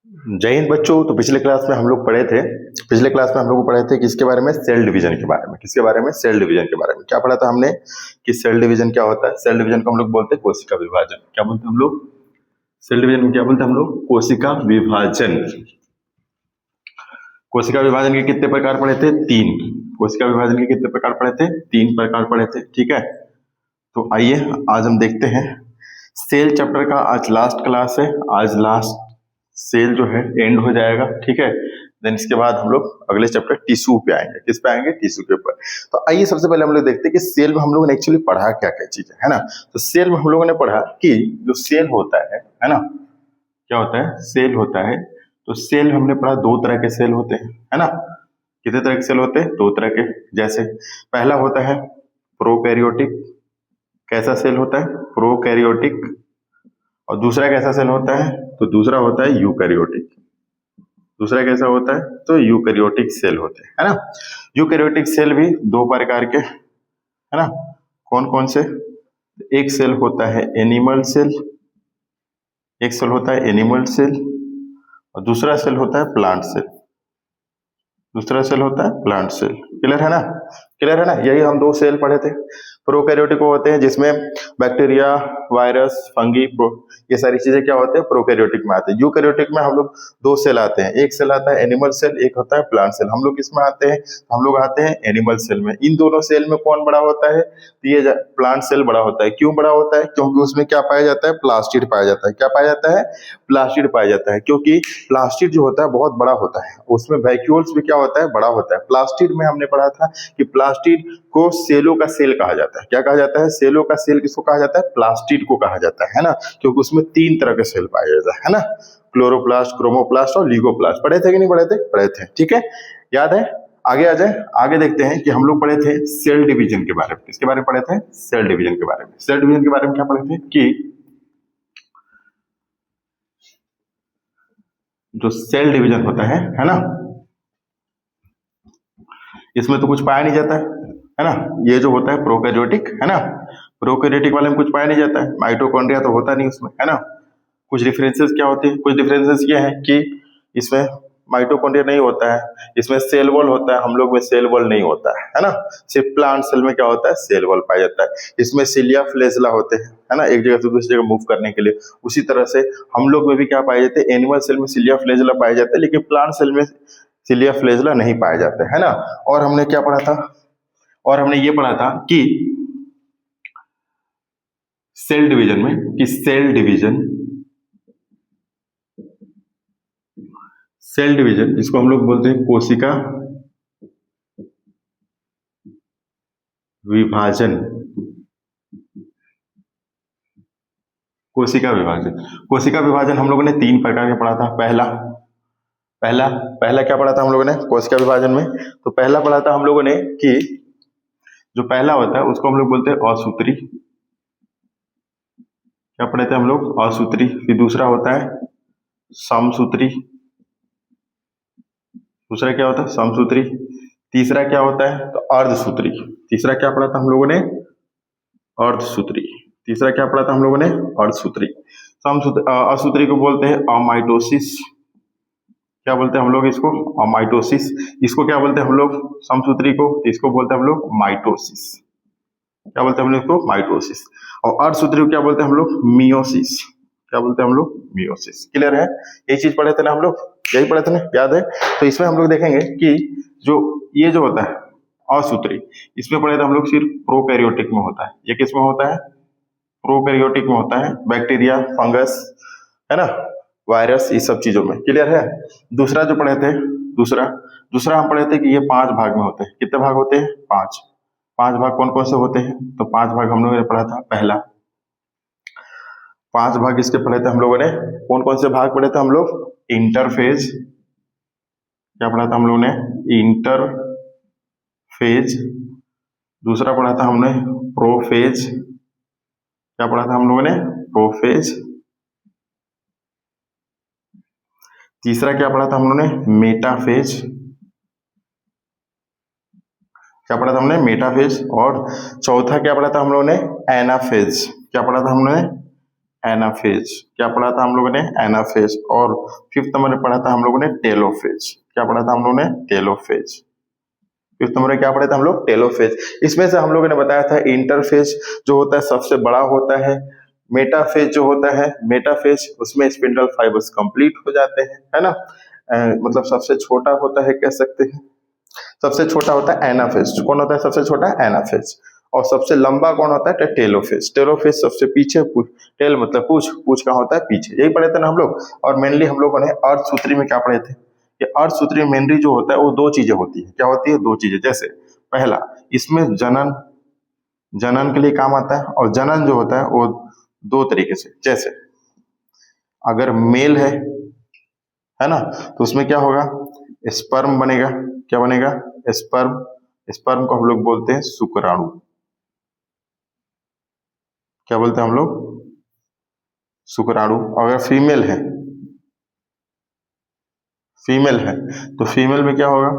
जय हिंद बच्चों। तो पिछले क्लास में हम लोग पढ़े थे किसके बारे में? सेल डिवीजन के बारे में। किसके बारे में? सेल डिवीजन के बारे में। क्या पढ़ा था हमने कि सेल डिवीजन क्या होता है? सेल डिवीजन को हम लोग बोलते हैं कोशिका विभाजन। क्या बोलते हैं हम लोग? सेल डिवीजन में क्या बोलते हैं हम लोग? कोशिका विभाजन। कोशिका विभाजन के कितने प्रकार पढ़े थे? 3। कोशिका विभाजन के कितने प्रकार पढ़े थे? 3 प्रकार पढ़े थे। ठीक है, तो आइए आज हम देखते हैं सेल चैप्टर का। आज लास्ट क्लास है, आज लास्ट सेल जो है एंड हो जाएगा। ठीक है, देन इसके बाद हम लोग अगले चैप्टर टिश्यू पे आएंगे। किस पे आएंगे? टिश्यू के ऊपर। तो आइए सबसे पहले हम लोग देखते हैं कि सेल में हम लोगों ने एक्चुअली पढ़ा क्या क्या चीज है ना। तो सेल में हम लोगों ने पढ़ा कि जो सेल होता है ना, क्या होता है? सेल होता है। तो सेल हमने पढ़ा 2 तरह के सेल होते हैं, है ना। कितने तरह के सेल होते हैं? 2 तरह के। जैसे पहला होता है प्रोकैरियोटिक। कैसा सेल होता है? प्रोकैरियोटिक। और दूसरा कैसा सेल होता है? तो दूसरा होता है यूकैरियोटिक। दूसरा कैसा होता है? तो यूकैरियोटिक सेल होते हैं, है ना। यूकैरियोटिक सेल भी 2 प्रकार के, है ना। कौन कौन से? एक सेल होता है एनिमल सेल, एक सेल होता है एनिमल सेल, और दूसरा सेल होता है प्लांट सेल। दूसरा सेल होता है प्लांट सेल। क्लियर है ना? क्लियर है ना? यही हम 2 सेल पढ़े थे। प्रोकैरियोटिक होते हैं जिसमें बैक्टीरिया, वायरस, फंगी, ये सारी चीजें क्या होते हैं? प्रोकैरियोटिक में आते हैं। यूकैरियोटिक में हम लोग 2 सेल आते हैं। एक सेल आता है एनिमल सेल, एक होता है प्लांट सेल। हम लोग किसमें आते हैं? हम लोग आते हैं एनिमल सेल में। इन दोनों सेल में कौन बड़ा होता है? तो ये प्लांट सेल बड़ा होता है। क्यों बड़ा होता है? क्योंकि उसमें क्या पाया जाता है? प्लास्टिड पाया जाता है। क्या पाया जाता है? प्लास्टिड पाया जाता है। क्योंकि प्लास्टिड जो होता है बहुत बड़ा होता है, उसमें वैक्यूल्स भी क्या होता है? बड़ा होता है। प्लास्टिड में हमने पढ़ा था कि प्लास्टिड को सेलों का सेल कहा जाता है। क्या कहा जाता है? सेलों का सेल किसको कहा जाता है? प्लास्टिड को कहा जाता है ना। क्योंकि उसमें 3 तरह के सेल पाए जाते हैं, है ना। क्लोरोप्लास्ट, क्रोमोप्लास्ट और लिगोप्लास्ट। पढ़े थे कि नहीं पढ़े थे? पढ़े थे। ठीक है, याद है? आगे आ जाए, आगे देखते हैं कि हम लोग पढ़े थे सेल डिवीजन के बारे में। किसके बारे में पढ़े थे? सेल डिवीजन के बारे में। सेल डिवीजन के बारे में क्या पढ़े थे कि जो सेल डिवीजन होता है ना, इसमें तो कुछ पाया नहीं जाता है ना। ये जो होता है प्रोकैरियोटिक, है ना, प्रोकैरियोटिक वाले में कुछ पाया नहीं जाता है। माइटोकॉन्ड्रिया तो होता नहीं उसमें, है ना। कुछ डिफरेंसेस क्या होते हैं? कुछ डिफरेंसेस ये है कि इसमें माइटोकॉन्ड्रिया नहीं होता है, इसमें सेल वॉल होता है, हम लोग में सेल वॉल नहीं होता है ना। सिर्फ प्लांट सेल में क्या होता है? सेल वॉल पाया जाता है। इसमें सिलिया फ्लैजेला होते हैं, है ना, एक जगह से दूसरी जगह मूव करने के लिए। उसी तरह से हम लोग में भी क्या पाए जाते हैं? एनिमल सेल में सिलिया फ्लैजेला पाए जाते हैं, लेकिन प्लांट सेल में सिलिया फ्लैजेला नहीं पाए जाते, है ना। और हमने क्या पढ़ा था? और हमने ये पढ़ा था कि सेल डिवीजन में, कि सेल डिवीजन इसको हम लोग बोलते हैं कोशिका विभाजन। कोशिका विभाजन, कोशिका विभाजन हम लोगों ने 3 प्रकार का पढ़ा था। पहला पहला पहला क्या पढ़ा था हम लोगों ने कोशिका विभाजन में? तो पहला पढ़ा था हम लोगों ने कि जो पहला होता है उसको हम लोग बोलते हैं असूत्री। क्या पढ़े थे हम लोग? असूत्री। फिर दूसरा होता है समसूत्री। दूसरा क्या होता है? समसूत्री। तीसरा क्या होता है? तो अर्धसूत्री। तीसरा क्या पढ़ा था हम लोगों ने? अर्धसूत्री। तीसरा क्या पढ़ा था हम लोगों ने? अर्धसूत्री। असूत्री को बोलते हैं अमाइटोसिस। क्या बोलते हैं हम लोग इसको? अमाइटोसिस। इसको क्या बोलते हैं हम लोग? समसूत्री को, इसको बोलते हैं हम लोग माइटोसिस। क्या बोलते हैं हम लोग इसको? माइटोसिस। और अर्धसूत्री को क्या बोलते हैं हम लोग? मियोसिस। क्या बोलते हैं हम लोग? मियोसिस। क्लियर है? ये चीज पढ़े थे ना हम लोग, यही पढ़े थे ना, याद है? तो इसमें हम लोग देखेंगे कि जो ये जो होता है असूत्री, इसमें पढ़े थे हम लोग सिर्फ प्रोकैरियोटिक में होता है। ये किस में होता है? प्रोकैरियोटिक में होता है। बैक्टीरिया, फंगस, है ना, वायरस, इस सब चीजों में। क्लियर है? दूसरा जो पढ़े थे, दूसरा दूसरा हम पढ़े थे कि ये 5 भाग में होते हैं। कितने भाग होते हैं? 5। 5 भाग कौन कौन से होते हैं? तो 5 भाग हम लोगों ने पढ़ा था। पहला 5 भाग इसके पढ़े थे हम लोगों ने। कौन कौन से भाग पढ़े थे हम लोग? इंटरफेज। क्या पढ़ा था हम लोगों ने? इंटरफेज। दूसरा पढ़ा था हमने प्रोफेज। क्या पढ़ा था हम लोगों ने? प्रोफेज। तीसरा क्या पढ़ा था हम लोगों ने? मेटाफेज। क्या पढ़ा था हमने? मेटाफेज। और चौथा क्या पढ़ा था हम लोगों ने? एनाफेज। क्या पढ़ा था हमने? एनाफेज। क्या पढ़ा था हम लोगों ने? एनाफेज। और फिफ्थ नंबर में पढ़ा था हम लोगों ने टेलोफेज। क्या पढ़ा था हम लोगों ने? टेलोफेज। फिफ्थ नंबर में क्या पढ़े थे हम लोग? टेलोफेज। इसमें से हम लोगों ने बताया था इंटरफेज जो होता है सबसे बड़ा होता है, मेटाफेज जो होता है, मेटाफेज उसमें स्पिंडल फाइबर्स कंप्लीट हो जाते हैं, है ना। मतलब सबसे छोटा होता है, कह सकते हैं सबसे छोटा होता है एनाफेज। कौन होता है सबसे छोटा? एनाफेज। और सबसे लंबा कौन होता है? टेलोफेज। टेलोफेज सबसे पीछे, टेल मतलब पूछ, पूछ कहाँ होता है? पीछे। यही पढ़े थे ना हम लोग। और मेनली हम लोगों ने अर्धसूत्री में क्या पढ़े थे कि अर्धसूत्री में मेनली जो होता है वो दो चीजें होती है। क्या होती है? दो चीजें। जैसे पहला, इसमें जनन, जनन के लिए काम आता है। और जनन जो होता है वो दो तरीके से, जैसे अगर मेल है ना, तो उसमें क्या होगा? स्पर्म बनेगा। क्या बनेगा? स्पर्म। स्पर्म को हम लोग बोलते हैं शुक्राणु। क्या बोलते हैं हम लोग? शुक्राणु। अगर फीमेल है तो फीमेल में क्या होगा?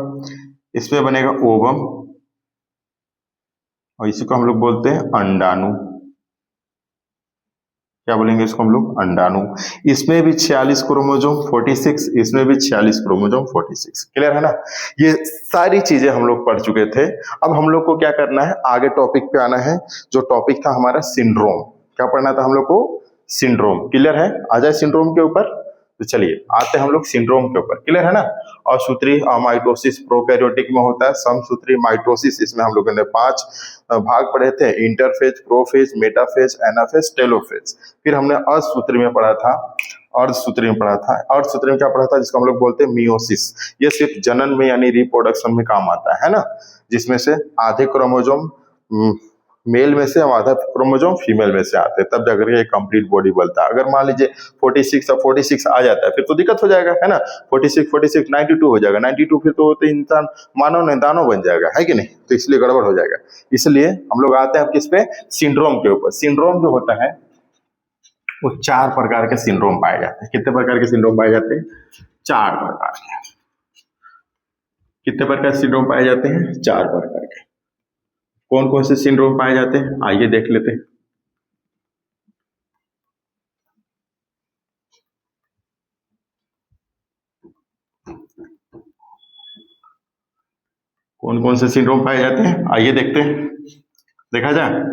इसमें बनेगा ओवम, और इसी को हम लोग बोलते हैं अंडाणु। क्या बोलेंगे इसको हम लोग? अंडाणु। इसमें भी 46 क्रोमोजोम 46, इसमें भी 46 क्रोमोजोम 46। क्लियर है ना। ये सारी चीजें हम लोग पढ़ चुके थे। अब हम लोग को क्या करना है? आगे टॉपिक पे आना है। जो टॉपिक था हमारा सिंड्रोम। क्या पढ़ना था हम लोग को? सिंड्रोम। क्लियर है? आ जाए सिंड्रोम के ऊपर। तो चलिए आते हैं हम लोग सिंड्रोम के ऊपर। क्लियर है ना। असूत्री माइटोसिस प्रोकैरियोटिक में होता है। समसूत्री माइटोसिस, इसमें हम लोगों ने 5 भाग पढ़े थे, interphase, prophase, metaphase, anaphase, telophase. फिर हमने अर्धसूत्री में पढ़ा था, अर्धसूत्री में पढ़ा था। अर्धसूत्री में क्या पढ़ा था? जिसको हम लोग बोलते हैं मियोसिस। ये सिर्फ जनन में यानी रिप्रोडक्शन में काम आता है ना। जिसमें से आधे क्रोमोजोम मेल में से, आधा क्रोमोजोम फीमेल में से आते हैं, तब जाकर ये कंप्लीट बॉडी बनता है। अगर मान लीजिए 46 और 46 आ जाता है फिर तो दिक्कत हो जाएगा, है ना। 46 46 92 हो जाएगा, 92 फिर तो इंसान मानव नहीं दानव बन जाएगा, है कि नहीं। तो इसलिए गड़बड़ हो जाएगा। इसलिए हम लोग आते हैं किस पे? सिंड्रोम के ऊपर। सिंड्रोम जो होता है वो 4 प्रकार के सिंड्रोम पाए जाते हैं। कितने प्रकार के सिंड्रोम पाए जाते हैं? 4 प्रकार के। कितने प्रकार के सिंड्रोम पाए जाते हैं? 4 प्रकार के। कौन कौन से सिंड्रोम पाए जाते हैं आइए देख लेते हैं। कौन कौन से सिंड्रोम पाए जाते हैं आइए देखते हैं, देखा जाए।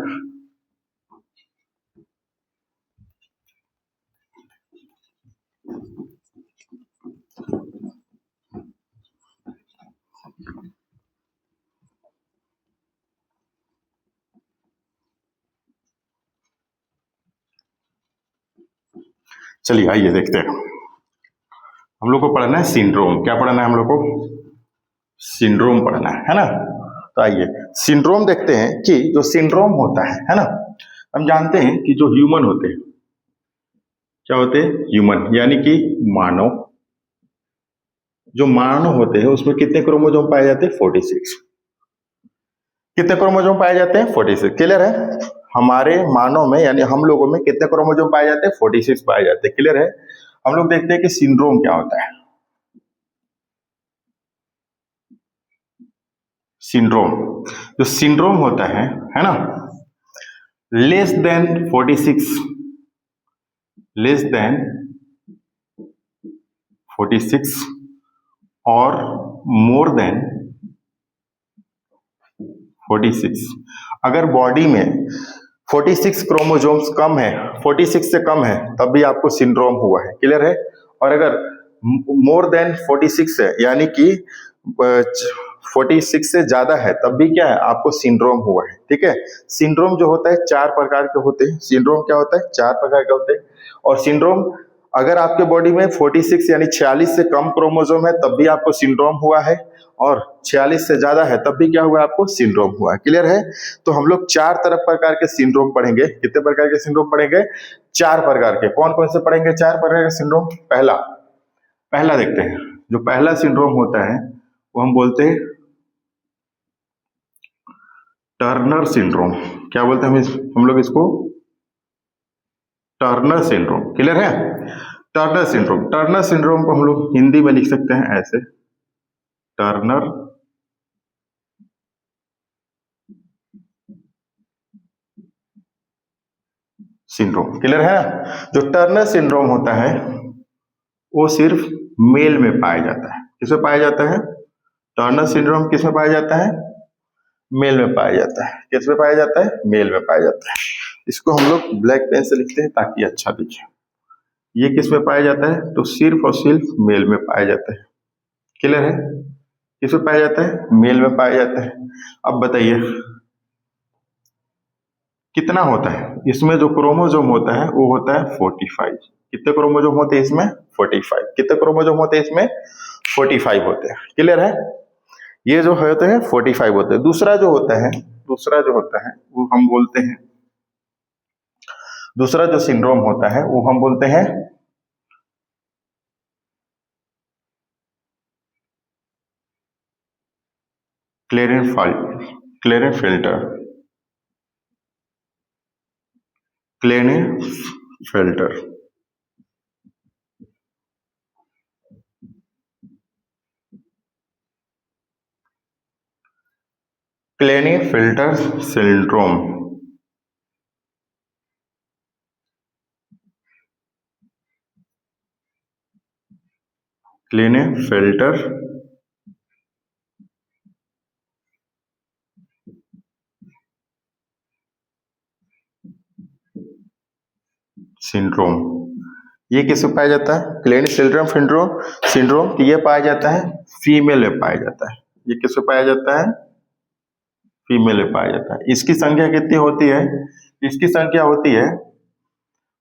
चलिए आइए देखते हैं। हम लोग को पढ़ना है सिंड्रोम। क्या पढ़ना है हम लोग को? सिंड्रोम पढ़ना है ना। तो आइए सिंड्रोम देखते हैं कि जो सिंड्रोम होता है ना। हम जानते हैं कि जो ह्यूमन होते हैं, क्या होते हैं? ह्यूमन यानी कि मानव। जो मानव होते हैं उसमें कितने क्रोमोजोम पाए जाते हैं? 46। कितने क्रोमोजोम पाए जाते हैं? 46। क्लियर है। हमारे मानव में यानी हम लोगों में कितने क्रोमोजोम पाए जाते हैं? 46 पाए जाते हैं। क्लियर है। हम लोग देखते हैं कि सिंड्रोम क्या होता है। सिंड्रोम, जो सिंड्रोम होता है ना, लेस देन 46, लेस देन 46 और मोर देन 46। अगर बॉडी में 46 क्रोमोजोम्स कम है, 46 से कम है, तब भी आपको सिंड्रोम हुआ है। क्लियर है। और अगर मोर देन 46 है यानी कि 46 से ज्यादा है, तब भी क्या है? आपको सिंड्रोम हुआ है। ठीक है। सिंड्रोम जो होता है 4 प्रकार के होते हैं। सिंड्रोम क्या होता है? 4 प्रकार के होते हैं। और सिंड्रोम अगर आपके बॉडी में 46 यानी 46 से कम क्रोमोजोम है तब भी आपको सिंड्रोम हुआ है, और 46 से ज्यादा है तब भी क्या हुआ? आपको सिंड्रोम हुआ है। क्लियर है। तो हम लोग 4 तरह प्रकार के सिंड्रोम पढ़ेंगे। कितने प्रकार के सिंड्रोम पढ़ेंगे? 4 प्रकार के। कौन कौन से पढ़ेंगे 4 प्रकार के सिंड्रोम? पहला, पहला देखते हैं। जो पहला सिंड्रोम होता है वो हम बोलते हैं टर्नर सिंड्रोम। क्या बोलते हैं हम लोग इसको? Turner syndrome. क्लियर है। टर्नर सिंड्रोम, टर्नर सिंड्रोम को हम लोग हिंदी में लिख सकते हैं ऐसे, टर्नर सिंड्रोम। क्लियर है ना? जो टर्नर सिंड्रोम होता है वो सिर्फ मेल में पाया जाता है। किसमें पाया जाता है? टर्नर सिंड्रोम किसमें पाया जाता है? मेल में पाया जाता है। किसमें पाया जाता है? मेल में पाया जाता है। इसको हम लोग ब्लैक पेन से लिखते हैं ताकि अच्छा दिखे। ये किसमें पाया जाता है? तो सिर्फ और सिर्फ मेल में पाया जाता है। क्लियर है? किसमें पाया जाता है? मेल में पाया जाता है। अब बताइए कितना होता है इसमें? जो क्रोमोजोम होता है वो होता है 45। कितने क्रोमोजोम होते हैं इसमें? 45। कितने क्रोमोजोम होते हैं इसमें? 45 होते हैं। क्लियर है? ये जो होते हैं 45 होते हैं। दूसरा जो होता है वो हम बोलते हैं, दूसरा जो सिंड्रोम होता है वो हम बोलते हैं क्लेरेनफेल्टर। क्लेरेनफेल्टर क्लेरेनफेल्टर सिंड्रोम। क्लेरेनफेल्टर सिंड्रोम। ये किसमें पाया जाता है? क्लेरेनफेल्टर सिंड्रोम ये पाया जाता है फीमेल में पाया जाता है। ये किसमें पाया जाता है? फीमेल में पाया जाता है। इसकी संख्या कितनी होती है? इसकी संख्या होती है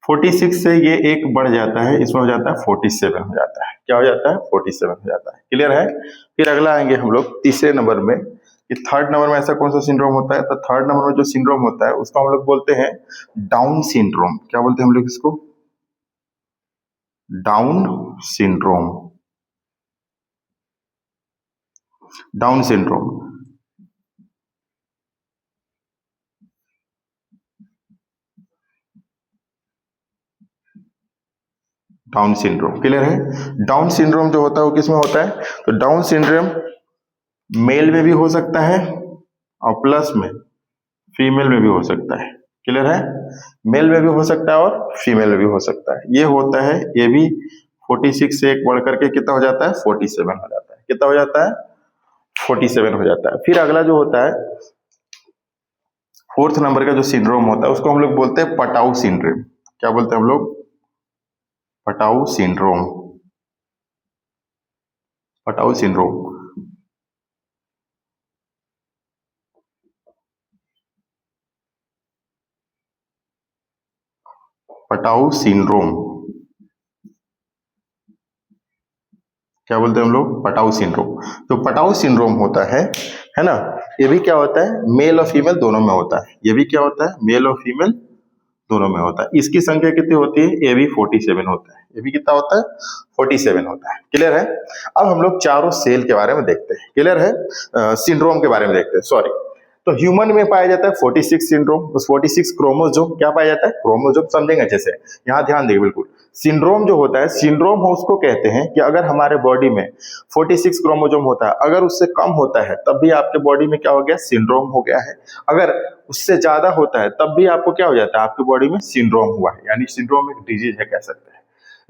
46 से ये एक बढ़ जाता है, इसमें हो जाता है 47 हो जाता है। क्या हो जाता है? 47 हो जाता है। क्लियर है? फिर अगला आएंगे हम लोग तीसरे नंबर में। थर्ड नंबर में ऐसा कौन सा सिंड्रोम होता है? तो थर्ड नंबर में जो सिंड्रोम होता है उसको हम लोग बोलते हैं डाउन सिंड्रोम। क्या बोलते हैं हम लोग इसको? Down syndrome. Down syndrome. Down syndrome. Clear है? डाउन सिंड्रोम जो होता है वो किसमें होता है? तो डाउन सिंड्रोम मेल में भी हो सकता है और प्लस में फीमेल में भी हो सकता है। क्लियर है? मेल में भी हो सकता है और फीमेल में भी हो सकता है। ये होता है, ये भी 46 से एक बढ़ करके कितना हो जाता है? 47 हो जाता है। कितना हो जाता है? 47 हो जाता है। फिर अगला जो होता है फोर्थ नंबर का जो सिंड्रोम होता है उसको हम लोग बोलते हैं पटाऊ सिंड्रोम। क्या बोलते हैं हम लोग? Patau syndrome. Patau syndrome. Patau syndrome क्या बोलते हैं हम लोग? Patau syndrome. तो पटाऊ सिंड्रोम होता है ना? ये भी क्या होता है? मेल और फीमेल दोनों में होता है। ये भी क्या होता है? मेल और फीमेल दोनों में होता है। इसकी संख्या कितनी होती है? ये भी 47 होता है। ये भी कितना होता है? 47 होता है। क्लियर है? अब हम लोग चारों सेल के बारे में देखते हैं। क्लियर है? सिंड्रोम के बारे में देखते हैं। सॉरी, तो ह्यूमन में पाया जाता है 46 सिंड्रोम। उस 46 क्रोमोजोम क्या पाया जाता है? क्रोमोजोम समझेंगे अच्छे से। यहाँ ध्यान देंगे बिल्कुल। सिंड्रोम जो होता है, सिंड्रोम हो उसको कहते हैं कि अगर हमारे बॉडी में 46 क्रोमोजोम होता है, अगर उससे कम होता है तब भी आपके बॉडी में क्या हो गया? सिंड्रोम हो गया है। अगर उससे ज्यादा होता है तब भी आपको क्या हो जाता है? आपकी बॉडी में सिंड्रोम हुआ है। यानी सिंड्रोम एक डिजीज है कह सकते हैं।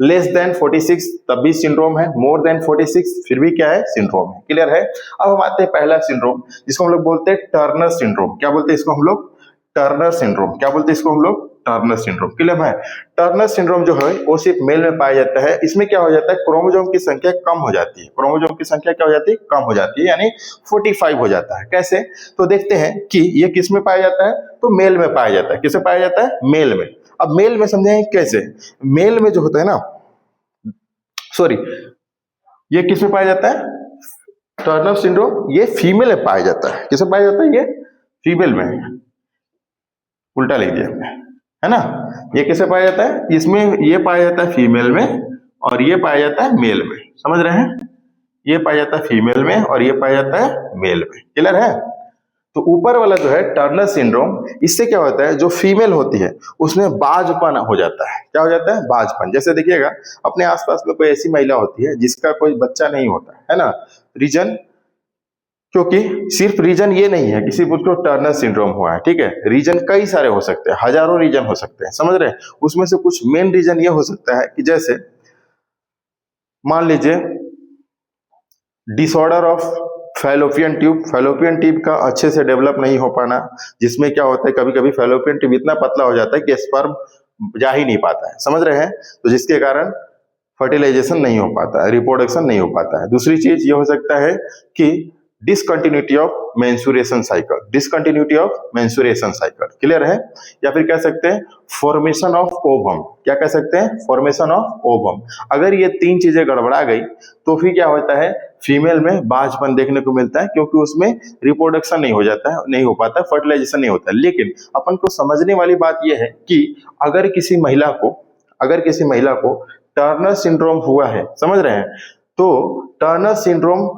लेस देन 46 तब भी सिंड्रोम है, मोर देन 46 फिर भी क्या है? सिंड्रोम है। क्लियर है? अब हम आते हैं पहला सिंड्रोम जिसको हम लोग बोलते हैं टर्नर सिंड्रोम। क्या बोलते हैं इसको हम लोग? Turner syndrome. क्या बोलते हैं इसको हम लोग? Turner syndrome. क्लियर है? टर्नर सिंड्रोम जो है वो सिर्फ मेल में पाया जाता है। इसमें क्या हो जाता है? क्रोमोजोम की संख्या कम हो जाती है। क्रोमोजोम की संख्या क्या हो जाती है? कम हो जाती है, यानी 45 हो जाता है। कैसे? तो देखते हैं कि ये किस में पाया जाता है? तो मेल में पाया जाता है। किसमें पाया जाता है? मेल में। अब मेल में समझेंगे कैसे? मेल में जो होता है ना, सॉरी, ये किस में पाया जाता है? टर्नर सिंड्रोम ये फीमेल में पाया जाता है। किसमें पाया जाता है? ये फीमेल में। उल्टा लिख दिया हमने, है ना? ये किसे पाया जाता है? इसमें ये पाया जाता है फीमेल में और ये पाया जाता है मेल में। समझ रहे हैं? ये पाया जाता है फीमेल में और ये पाया जाता है मेल में। क्लियर है? तो ऊपर वाला जो है टर्नर सिंड्रोम, इससे क्या होता है? जो फीमेल होती है उसमें बाजपन हो जाता है। क्या हो जाता है? बाजपन। जैसे देखिएगा अपने आसपास में कोई ऐसी महिला होती है जिसका कोई बच्चा नहीं होता है ना? रीजन क्योंकि सिर्फ रीजन ये नहीं है कि सिर्फ उसको टर्नर सिंड्रोम हुआ है, ठीक है। रीजन कई सारे हो सकते हैं, हजारों रीजन हो सकते हैं, समझ रहे हैं। उसमें से कुछ मेन रीजन ये हो सकता है कि जैसे मान लीजिए डिसऑर्डर ऑफ फैलोपियन ट्यूब का अच्छे से डेवलप नहीं हो पाना, जिसमें क्या होता है कभी कभी फैलोपियन ट्यूब इतना पतला हो जाता है कि स्पर्म जा ही नहीं पाता है, समझ रहे हैं। तो जिसके कारण फर्टिलाइजेशन नहीं हो पाता है, रिप्रोडक्शन नहीं हो पाता है। दूसरी चीज ये हो सकता है कि discontinuity of menstruation cycle, clear है। या फिर कह सकते हैं फॉर्मेशन ऑफ ओवम, क्या कह सकते हैं, फॉर्मेशन ऑफ ओवम। अगर ये तीन चीजें गड़बड़ा गई तो फिर क्या होता है, फीमेल में बांझपन देखने को मिलता है, क्योंकि उसमें रिप्रोडक्शन नहीं हो जाता है, नहीं हो पाता, फर्टिलाइजेशन नहीं होता। लेकिन अपन को समझने वाली बात यह है कि अगर किसी महिला को टर्नर सिंड्रोम हुआ है, समझ रहे हैं, तो टर्नर सिंड्रोम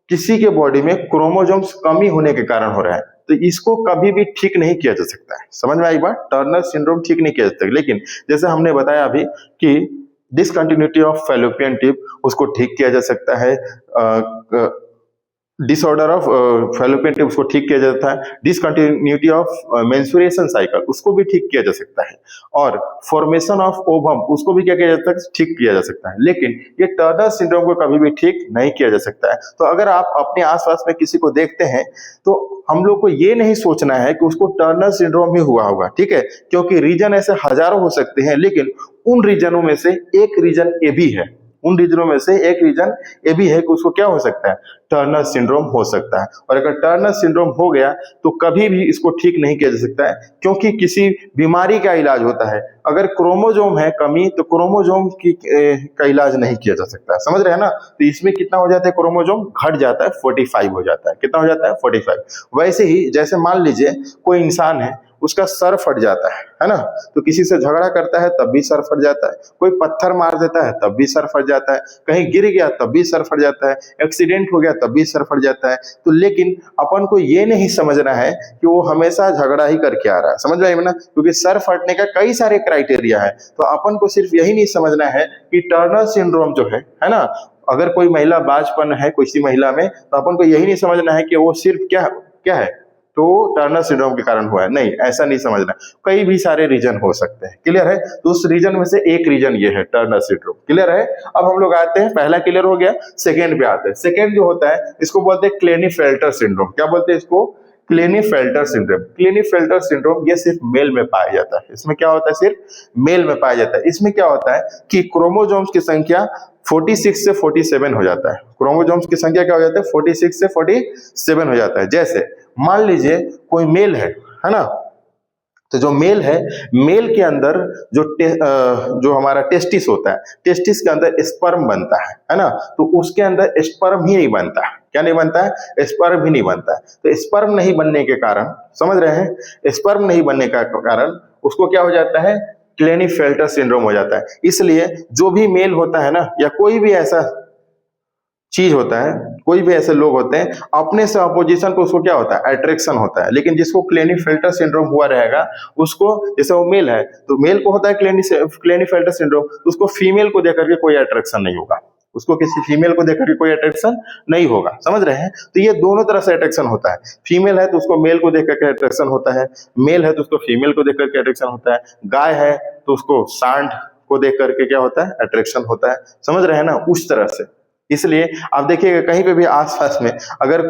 किसी के बॉडी में क्रोमोसोम्स कमी होने के कारण हो रहा है, तो इसको कभी भी ठीक नहीं किया जा सकता है। समझ में आई बात, टर्नर सिंड्रोम ठीक नहीं किया जा सकता। लेकिन जैसे हमने बताया अभी कि डिसकंटिन्यूटी ऑफ फैलोपियन ट्यूब उसको ठीक किया जा सकता है, डिसऑर्डर ऑफ फैलोपियन ट्यूब उसको ठीक किया जाता है, डिसकंटिन्यूटी ऑफ मेंस्ट्रुएशन साइकिल उसको भी ठीक किया जा सकता है, और फॉर्मेशन ऑफ ओवम उसको भी क्या किया जाता है, ठीक किया जा सकता है। लेकिन ये टर्नर सिंड्रोम को कभी भी ठीक नहीं किया जा सकता है। तो अगर आप अपने आसपास में किसी को देखते हैं तो हम लोग को ये नहीं सोचना है कि उसको टर्नर सिंड्रोम ही हुआ होगा, ठीक है, क्योंकि रीजन ऐसे हजारों हो सकते हैं, लेकिन उन रीजनों में से एक रीजन ये भी है, कि उसको क्या हो सकता है, टर्नर सिंड्रोम हो सकता है। और अगर टर्नर सिंड्रोम हो गया तो कभी भी इसको ठीक नहीं किया जा सकता है, क्योंकि किसी बीमारी का इलाज होता है, अगर क्रोमोसोम है कमी तो क्रोमोसोम का इलाज नहीं किया जा सकता है, समझ रहे हैं ना। तो इसमें कितना हो जाता है, क्रोमोसोम घट जाता है, 45 हो जाता है। कितना हो जाता है, 45। वैसे ही जैसे मान लीजिए कोई इंसान है, उसका सर फट जाता है ना, तो किसी से झगड़ा करता है तब भी सर फट जाता है, कोई पत्थर मार देता है तब भी सर फट जाता है, कहीं गिर गया तब भी सर फट जाता है, एक्सीडेंट हो गया तब भी सर फट जाता है। तो लेकिन अपन को ये नहीं समझना है कि वो हमेशा झगड़ा ही करके आ रहा है, समझ रहे हैं ना, क्योंकि सर फटने का कई सारे क्राइटेरिया है। तो अपन को सिर्फ यही नहीं समझना है कि टर्नर सिंड्रोम जो है ना, अगर कोई महिला बांझपन है किसी महिला में, तो अपन को यही नहीं समझना है कि वो सिर्फ क्या है तो टर्नर सिंड्रोम के कारण हुआ है, नहीं, ऐसा नहीं समझना। कई भी सारे रीजन हो सकते हैं, क्लियर है। तो उस रीजन में से एक रीजन ये है टर्नर सिंड्रोम, क्लियर है। अब हम लोग आते हैं, पहला क्लियर हो गया, सेकेंड पे आते हैं। सेकेंड जो होता है इसको बोलते हैं क्लेनीफेल्टर सिंड्रोम। क्या बोलते हैं इसको, क्लेनीफेल्टर सिंड्रोम। ये सिर्फ मेल में पाया जाता है। इसमें क्या होता है, सिर्फ मेल में पाया जाता है। इसमें क्या होता है कि क्रोमोसोम्स की संख्या 46 से 47 हो जाता है। क्रोमोसोम्स की संख्या क्या हो जाता है, 46 से 47 हो जाता है। जैसे मान लीजिए कोई मेल है ना, तो जो मेल है, मेल के अंदर जो हमारा टेस्टिस होता है, टेस्टिस के अंदर स्पर्म बनता है ना, तो उसके अंदर स्पर्म ही नहीं बनता है। क्या नहीं बनता है, स्पर्म ही नहीं बनता है। तो स्पर्म नहीं बनने के कारण, समझ रहे हैं, स्पर्म नहीं बनने का कारण उसको क्या हो जाता है, क्लेनीफेल्टर सिंड्रोम हो जाता है। इसलिए जो भी मेल होता है ना, या कोई भी ऐसा चीज होता है, कोई भी ऐसे लोग होते हैं, अपने से अपोजिशन को उसको क्या होता है, अट्रैक्शन होता है। लेकिन जिसको क्लेनीफेल्टर सिंड्रोम हुआ रहेगा उसको, जैसे वो मेल है तो मेल को होता है क्लेनीफेल्टर सिंड्रोम, उसको फीमेल को देख करके कोई अट्रैक्शन नहीं होगा, उसको किसी फीमेल को देखकर के कोई अट्रैक्शन नहीं होगा, समझ रहे हैं। तो ये दोनों तरह से अट्रैक्शन होता है। फीमेल है तो उसको मेल को देख करके अट्रैक्शन होता है, मेल है तो उसको फीमेल को देख करके अट्रैक्शन होता है, गाय है तो उसको सांड को देख करके क्या होता है, अट्रैक्शन होता है, समझ रहे हैं ना, उस तरह से। इसलिए आप देखिएगा कहीं पे भी आसपास में अगर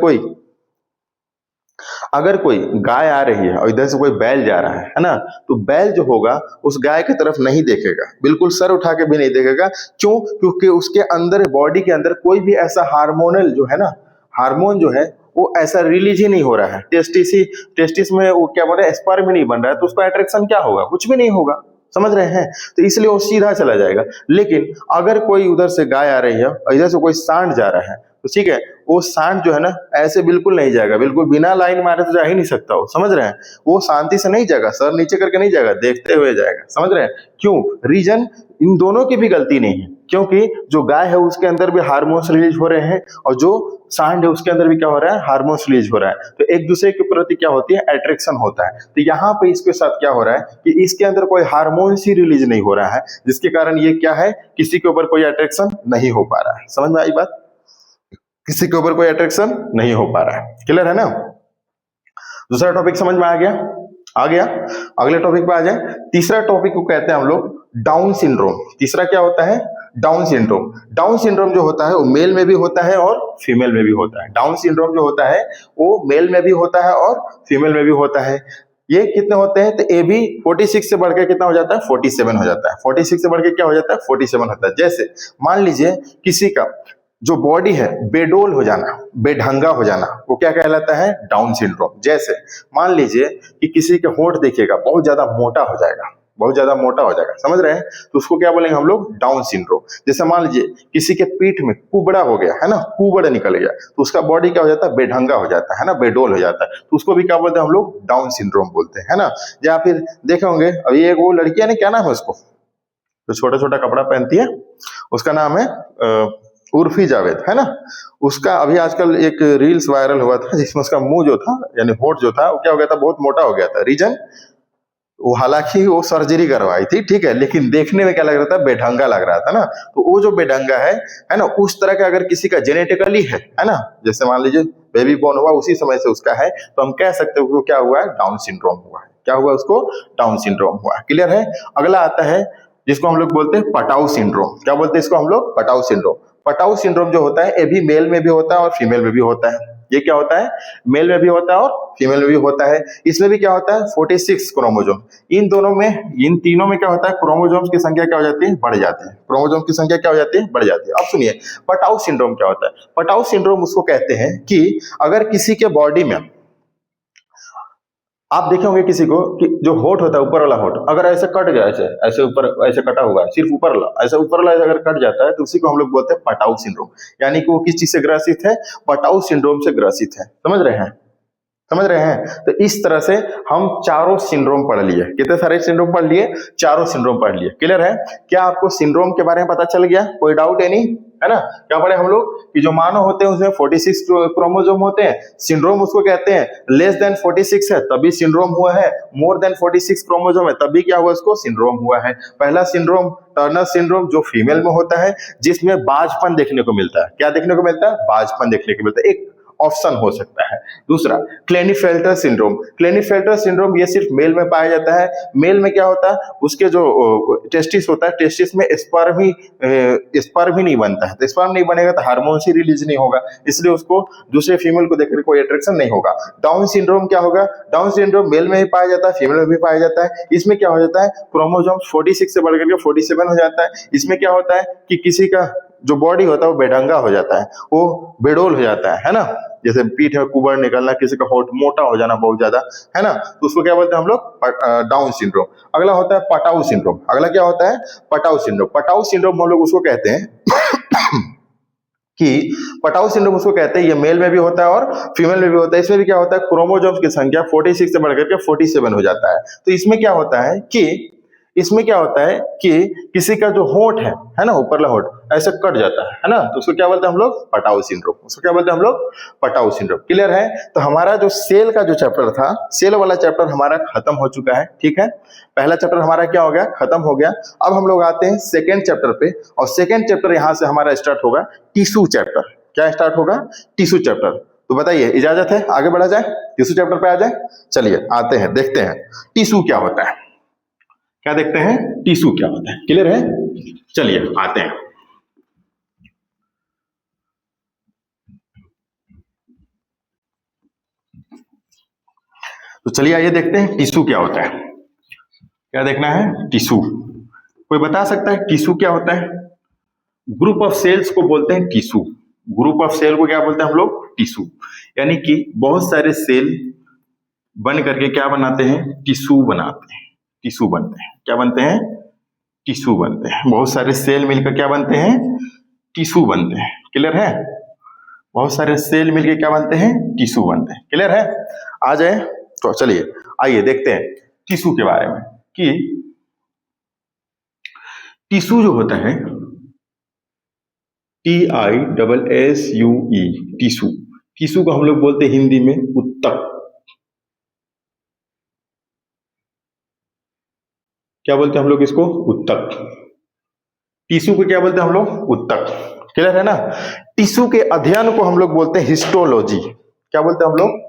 कोई गाय आ रही है और इधर से कोई बैल जा रहा है ना, तो बैल जो होगा उस गाय की तरफ नहीं देखेगा, बिल्कुल सर उठा के भी नहीं देखेगा। क्यों, क्योंकि उसके अंदर, बॉडी के अंदर कोई भी ऐसा हार्मोनल जो है ना, हार्मोन जो है वो ऐसा रिलीज ही नहीं हो रहा है। टेस्टिस में वो क्या बोल रहे हैं, स्पर्म ही नहीं बन रहा है, तो उसका अट्रैक्शन क्या होगा, कुछ भी नहीं होगा, समझ रहे हैं। तो इसलिए वो सीधा चला जाएगा। लेकिन अगर कोई उधर से गाय आ रही है और इधर से कोई सांड जा रहा है, तो ठीक है, वो सांड जो है ना ऐसे बिल्कुल नहीं जाएगा, बिल्कुल बिना लाइन मारे तो जा ही नहीं सकता वो, समझ रहे हैं। वो शांति से नहीं जाएगा, सर नीचे करके नहीं जाएगा, देखते हुए जाएगा, समझ रहे हैं। क्यों, रीजन इन दोनों की भी गलती नहीं है, क्योंकि जो गाय है उसके अंदर भी हार्मोन्स रिलीज हो रहे हैं और जो सांड है उसके अंदर भी क्या हो रहा है, हार्मोन्स रिलीज हो रहा है। तो एक दूसरे के प्रति क्या होती है, अट्रैक्शन होता है। तो यहाँ पे इसके साथ क्या हो रहा है कि इसके अंदर कोई हार्मोन्स ही रिलीज नहीं हो रहा है, जिसके कारण ये क्या है, किसी के ऊपर कोई अट्रैक्शन नहीं हो पा रहा है। समझ में आई बात। किसी के ऊपर कोई अट्रैक्शन नहीं हो पा रहा है। क्लियर है ना? दूसरा टॉपिक समझ में आ गया? आ गया। अगले टॉपिक पे आ जाए। तीसरा टॉपिक को कहते हैं हम लोग डाउन सिंड्रोम। तीसरा क्या होता है? Down syndrome. डाउन सिंड्रोम जो होता है वो मेल में भी होता है और फीमेल में भी होता है। डाउन सिंड्रोम जो होता है वो मेल में भी होता है और फीमेल में भी होता है। ये कितने होते हैं? तो ए भी 46 से बढ़कर कितना हो जाता है? 47 हो जाता है। 46 से बढ़कर क्या हो जाता है? 47 होता है। जैसे मान लीजिए किसी का जो बॉडी है बेडोल हो जाना, बेढंगा हो जाना, वो क्या कहलाता है? Down syndrome. जैसे मान लीजिए कि किसी के होंठ देखिएगा बहुत ज्यादा मोटा हो जाएगा, बहुत ज्यादा मोटा हो जाएगा, समझ रहे हैं? तो उसको क्या बोलेंगे हम लोग? Down syndrome. जैसे मान लीजिए किसी के पीठ में कुबड़ा हो गया है ना, कुबड़ निकल गया, तो उसका बॉडी क्या हो जाता है? बेढंगा हो जाता है ना, बेडोल हो जाता है, तो उसको भी क्या बोलते हैं हम लोग? डाउन सिंड्रोम बोलते हैं, है ना? या फिर देखे होंगे अभी एक वो लड़की है ना, क्या नाम है उसको, जो छोटा छोटा कपड़ा पहनती है, उसका नाम है उर्फी जावेद, है ना? उसका अभी आजकल एक रील्स वायरल हुआ था जिसमें उसका मुंह जो था यानी होंठ जो था वो क्या हो गया था? बहुत मोटा हो गया था। रीजन वो, हालांकि वो सर्जरी करवाई थी, ठीक है, लेकिन देखने में क्या लग रहा था? बेढंगा लग रहा था ना। तो वो जो बेढंगा है ना, उस तरह का अगर किसी का जेनेटिकली है ना, जैसे मान लीजिए बेबी बॉर्न हुआ उसी समय से उसका है, तो हम कह सकते हैं उसको क्या हुआ है? डाउन सिंड्रोम हुआ है। क्या हुआ उसको? डाउन सिंड्रोम हुआ। क्लियर है? अगला आता है जिसको हम लोग बोलते हैं पटाऊ सिंड्रोम। क्या बोलते हैं इसको हम लोग? Patau syndrome. पटाऊ सिंड्रोम जो होता है ये भी मेल में भी होता है और फीमेल में भी होता है। ये क्या होता है? मेल में भी होता है और फीमेल में भी होता है। इसमें भी क्या होता है? 46 क्रोमोजोम। इन दोनों में, इन तीनों में क्या होता है? क्रोमोजोम्स की संख्या क्या हो जाती है? बढ़ जाती है। क्रोमोजोम्स की संख्या क्या हो जाती है? बढ़ जाती है। अब सुनिए पटाऊ सिंड्रोम क्या होता है। पटाऊ सिंड्रोम उसको कहते हैं कि अगर किसी के बॉडी में, आप देखे होंगे किसी को कि जो होठ होता है ऊपर वाला होठ अगर ऐसे कट गया, ऐसे ऐसे ऊपर ऐसे कटा हुआ है, सिर्फ ऊपर वाला, ऐसे ऊपर वाला अगर कट जाता है तो उसी को हम लोग बोलते हैं पटाऊ सिंड्रोम। यानी कि वो किस चीज से ग्रसित है? पटाऊ सिंड्रोम से ग्रसित है। समझ रहे हैं? समझ रहे हैं? तो इस तरह से हम चारों सिंड्रोम पढ़ लिए। कितने सारे सिंड्रोम पढ़ लिए? चारों सिंड्रोम पढ़ लिए। क्लियर है? क्या आपको सिंड्रोम के बारे में पता चल गया? कोई डाउट है नहीं, है ना? क्या पढ़े हम लोग कि जो मानव होते हैं उसमें 46 क्रोमोसोम होते हैं, सिंड्रोम उसको कहते हैं। लेस देन 46 है तभी सिंड्रोम हुआ है, मोर देन 46 क्रोमोसोम है तभी क्या हुआ? उसको सिंड्रोम हुआ है। पहला सिंड्रोम टर्नर सिंड्रोम जो फीमेल में होता है, जिसमें बाजपन देखने को मिलता है। क्या देखने को मिलता है? बाजपन देखने को मिलता है। एक ऑप्शन हो सकता है। दूसरा क्लेनीफेल्टर सिंड्रोम। क्लेनीफेल्टर सिंड्रोम ये सिर्फ मेल में पाया जाता है। मेल में क्या होता है? उसके जो टेस्टिस होता है, टेस्टिस में स्पर्म ही नहीं बनता है। तो स्पर्म नहीं बनेगा तो हार्मोन्स ही रिलीज नहीं होगा, इसलिए उसको दूसरे फीमेल को देखकर कोई अट्रैक्शन नहीं होगा। डाउन सिंड्रोम क्या होगा? डाउन सिंड्रोम मेल में भी पाया जाता है, फीमेल में भी पाया जाता है। इसमें क्या हो जाता है? क्रोमोसोम 46 से बढ़कर के 47 हो जाता है। इसमें क्या होता है कि किसी का जो बॉडी होता है वो बेढंगा हो जाता है, वो बेडोल हो जाता है ना? जैसे पीठ में कुबड़ निकलना, किसी का होठ मोटा हो जाना बहुत ज्यादा, है ना? तो उसको क्या बोलते हैं हम लोग? Down syndrome. अगला होता है पटाऊ सिंड्रोम। अगला क्या होता है? Patau syndrome. पटाऊ सिंड्रोम हम लोग उसको कहते हैं कि पटाऊ सिंड्रोम उसको कहते हैं, ये मेल में भी होता है और फीमेल में भी होता है। इसमें भी क्या होता है? क्रोमोसोम्स की संख्या 46 से बढ़कर के 47 हो जाता है। तो इसमें क्या होता है कि किसी का जो होंठ है ना, ऊपरला होंठ ऐसे कट जाता है ना, तो उसको क्या बोलते हैं हम लोग? Patau syndrome. उसको क्या बोलते हैं हम लोग? Patau syndrome. क्लियर है? तो हमारा जो सेल का जो चैप्टर था, सेल वाला चैप्टर हमारा खत्म हो चुका है। ठीक है, पहला चैप्टर हमारा क्या हो गया? खत्म हो गया। अब हम लोग आते हैं सेकेंड चैप्टर पे, और सेकेंड चैप्टर यहां से हमारा स्टार्ट होगा टिश्यू चैप्टर। क्या स्टार्ट होगा? Tissue chapter. तो बताइए, इजाजत है आगे बढ़ा जाए, टिश्यू चैप्टर पे आ जाए? चलिए आते हैं, देखते हैं टिश्यू क्या होता है। क्या देखते हैं? टिश्यू क्या होता है। क्लियर है? चलिए आते हैं। तो चलिए आइए देखते हैं टिश्यू क्या होता है। क्या देखना है? टिश्यू। कोई बता सकता है टिश्यू क्या होता है? ग्रुप ऑफ सेल्स को बोलते हैं टिश्यू। ग्रुप ऑफ सेल को क्या बोलते हैं हम लोग? टिश्यू। यानी कि बहुत सारे सेल बन करके क्या बनाते हैं? टिश्यू बनाते हैं। टिश्यू बनते हैं। क्या बनते हैं? टिश्यू बनते हैं। बहुत सारे सेल मिलकर क्या बनते हैं? टिश्यू बनते हैं। क्लियर है? बहुत सारे सेल मिलकर क्या बनते हैं? टिश्यू बनते हैं। क्लियर है? आ जाए तो चलिए आइए देखते हैं टिश्यू के बारे में कि टिश्यू जो होता है TISSUE, टिश्यू। टिश्यू को हम लोग बोलते हैं हिंदी में उत्तक। क्या बोलते हैं हम लोग इसको? उत्तक। टिश्यू को क्या बोलते हैं हम लोग? उत्तक। क्लियर है ना? टिश्यू के अध्ययन को हम लोग बोलते हैं हिस्टोलॉजी। क्या बोलते हैं हम लोग?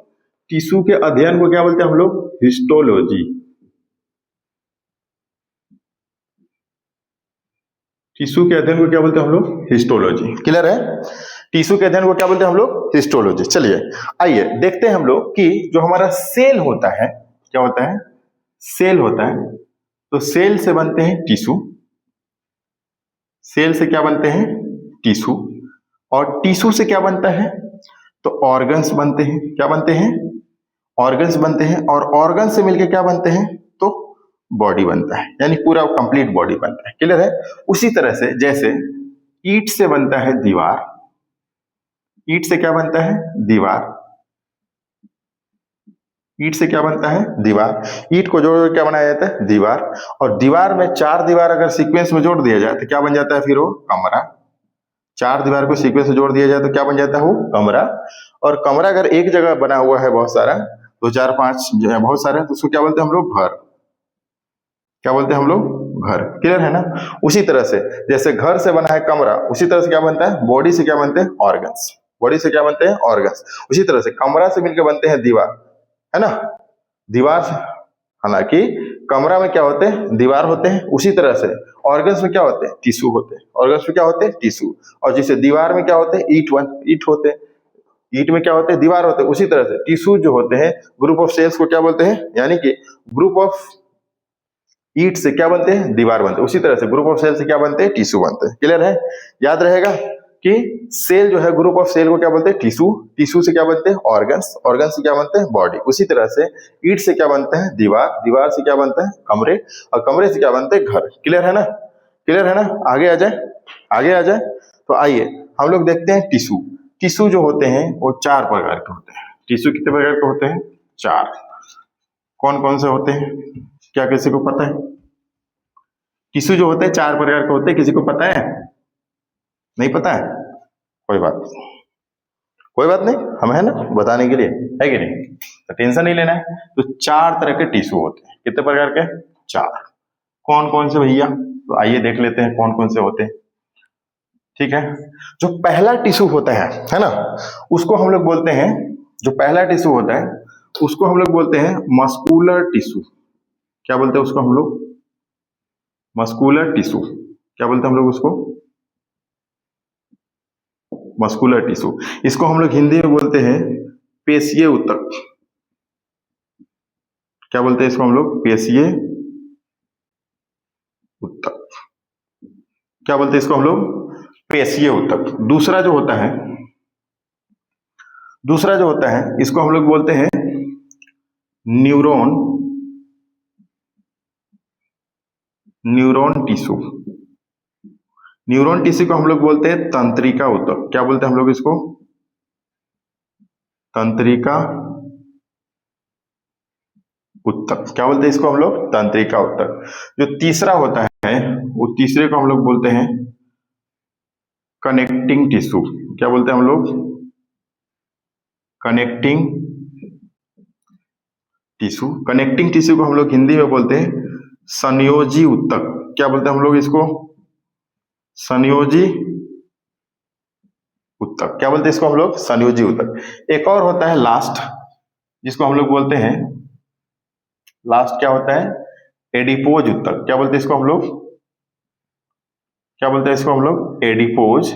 टिश्यू के अध्ययन को क्या बोलते हैं हम लोग? हिस्टोलॉजी। टिश्यू के अध्ययन को क्या बोलते हैं हम लोग? हिस्टोलॉजी। क्लियर है? टिश्यू के अध्ययन को क्या बोलते हैं हम लोग? हिस्टोलॉजी। चलिए आइए देखते हैं हम लोग कि जो हमारा सेल होता है, क्या होता है? सेल होता है। तो सेल से बनते हैं टिश्यू। सेल से क्या बनते हैं? टिश्यू। और टिश्यू से क्या बनता है? तो ऑर्गन्स बनते हैं। क्या बनते हैं? ऑर्गन्स बनते हैं। और ऑर्गन से मिलके क्या बनते हैं? तो बॉडी बनता है, यानी पूरा कंप्लीट बॉडी बनता है। क्लियर है? उसी तरह से जैसे ईंट से बनता है दीवार। ईंट से क्या बनता है? दीवार। ईंट से क्या बनता है? दीवार। ईंट को जोड़ क्या बनाया जाता है? दीवार। और दीवार में 4 दीवार अगर सीक्वेंस में जोड़ दिया जाए तो क्या बन जाता है फिर वो? कमरा। 4 दीवार को सीक्वेंस में जोड़ दिया जाए तो क्या बन जाता है? वो कमरा। और कमरा अगर एक जगह बना हुआ है बहुत सारा, 2 4 5 बहुत सारे, तो उसको क्या बोलते हैं हम लोग? घर। क्या बोलते हैं हम लोग? घर। क्लियर है ना? उसी तरह से जैसे घर से बना है कमरा, उसी तरह से क्या बनता है? बॉडी से क्या बनते हैं? ऑर्गन्स। बॉडी से क्या बनते हैं? ऑर्गन्स। उसी तरह से कमरा से मिलकर बनते हैं दीवार, है ना? दीवार, हालांकि कमरा में क्या होते हैं? दीवार होते हैं। उसी तरह से ऑर्गन्स में क्या होते हैं? टिश्यू होते हैं। ऑर्गन्स में क्या होते हैं? टिश्यू। और जैसे दीवार में क्या होते हैं? ईंट होते हैं। ईंट में क्या होते हैं? दीवार होते हैं। उसी तरह से टिश्यू जो होते हैं, ग्रुप ऑफ सेल्स को क्या बोलते हैं? यानी कि ग्रुप ऑफ ईंट से क्या बनते हैं? दीवार बनते हैं। उसी तरह से ग्रुप ऑफ सेल से क्या बनते हैं? टिश्यू बनते हैं। क्लियर है? याद रहेगा कि सेल जो है, ग्रुप ऑफ सेल को क्या बोलते हैं? टिश्यू। टिश्यू से क्या बनते हैं? ऑर्गन्स। ऑर्गन से क्या बनते हैं? बॉडी। उसी तरह से ईंट से क्या बनते हैं? दीवार। दीवार से क्या बनता है? कमरे। और कमरे से क्या बनते हैं? घर। क्लियर है ना? क्लियर है ना? आगे आ जाए, आगे आ जाए। तो आइए हम लोग देखते हैं टिश्यू। टिश्यू जो होते हैं वो 4 प्रकार के होते हैं। टिश्यू कितने प्रकार के होते हैं? 4। कौन कौन से होते हैं? क्या किसी को पता है? टिश्यू जो होते हैं 4 प्रकार के होते हैं, किसी को पता है? नहीं पता है? कोई बात नहीं, कोई बात नहीं, हम है ना बताने के लिए, है कि नहीं? तो टेंशन नहीं लेना है। तो 4 तरह के टिश्यू होते हैं। कितने प्रकार के? 4। कौन कौन से भैया? तो आइए देख लेते हैं कौन कौन से होते हैं। ठीक है, जो पहला टिश्यू होता है ना, उसको हम लोग बोलते हैं, जो पहला टिश्यू होता है उसको हम लोग बोलते हैं मस्कुलर टिश्यू। क्या बोलते हैं उसको हम लोग? Muscular tissue. क्या बोलते हैं हम लोग उसको? Muscular tissue. इसको हम लोग हिंदी में बोलते हैं पेशीय ऊतक। क्या बोलते हैं इसको हम लोग? पेशीय ऊतक। क्या बोलते हैं इसको हम लोग? पेशीय ऊतक। दूसरा जो होता है, दूसरा जो होता है इसको हम लोग बोलते हैं neuron, neuron tissue. Neuron tissue को हम लोग बोलते हैं तंत्रिका ऊतक। क्या बोलते हैं हम लोग इसको? तंत्रिका ऊतक। क्या बोलते हैं इसको हम लोग? तंत्रिका ऊतक। जो तीसरा होता है वो तीसरे को हम लोग बोलते हैं कनेक्टिंग टिश्यू। क्या बोलते हैं हम लोग? Connecting tissue. कनेक्टिंग टिश्यू को हम लोग हिंदी में बोलते हैं संयोजी ऊतक। क्या बोलते हैं हम लोग इसको? संयोजी ऊतक। क्या बोलते हैं इसको हम लोग? संयोजी ऊतक। एक और होता है लास्ट, जिसको हम लोग बोलते हैं लास्ट, क्या होता है? एडिपोज ऊतक। क्या बोलते हैं इसको हम लोग? क्या बोलते हैं इसको हम लोग? Adipose,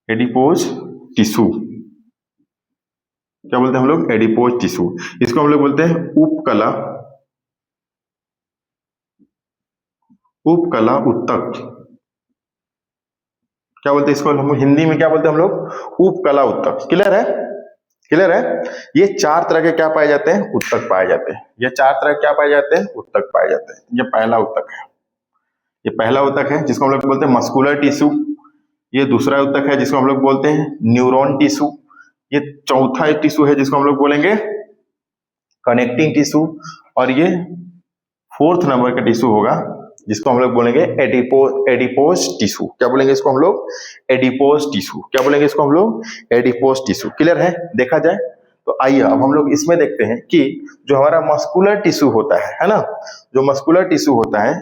adipose tissue. क्या बोलते हैं हम लोग? Adipose tissue. इसको हम लोग बोलते हैं उपकला, उपकला ऊतक। क्या बोलते हैं इसको हम हिंदी में? क्या बोलते हैं हम लोग? उपकला ऊतक। क्लियर है? क्लियर है? ये 4 तरह के क्या पाए जाते हैं? ऊतक पाए जाते हैं। ये 4 तरह क्या पाए जाते हैं? ऊतक पाए जाते हैं। ये पहला ऊतक है, ये पहला ऊतक है जिसको हम लोग बोलते हैं मस्कुलर टिश्यू। ये दूसरा ऊतक है जिसको हम लोग बोलते हैं न्यूरॉन टिश्यू। ये चौथा टिश्यू है जिसको हम लोग बोलेंगे कनेक्टिंग टिश्यू। और ये 4th नंबर का टिश्यू होगा जिसको हम लोग बोलेंगे एडिपोज टिश्यू। क्या बोलेंगे इसको हम लोग? Adipose tissue. क्या बोलेंगे इसको हम लोग? Adipose tissue. क्लियर है? देखा जाए तो आइए अब हम लोग इसमें देखते हैं कि जो हमारा मस्कुलर टिश्यू होता है ना, जो मस्कुलर टिश्यू होता है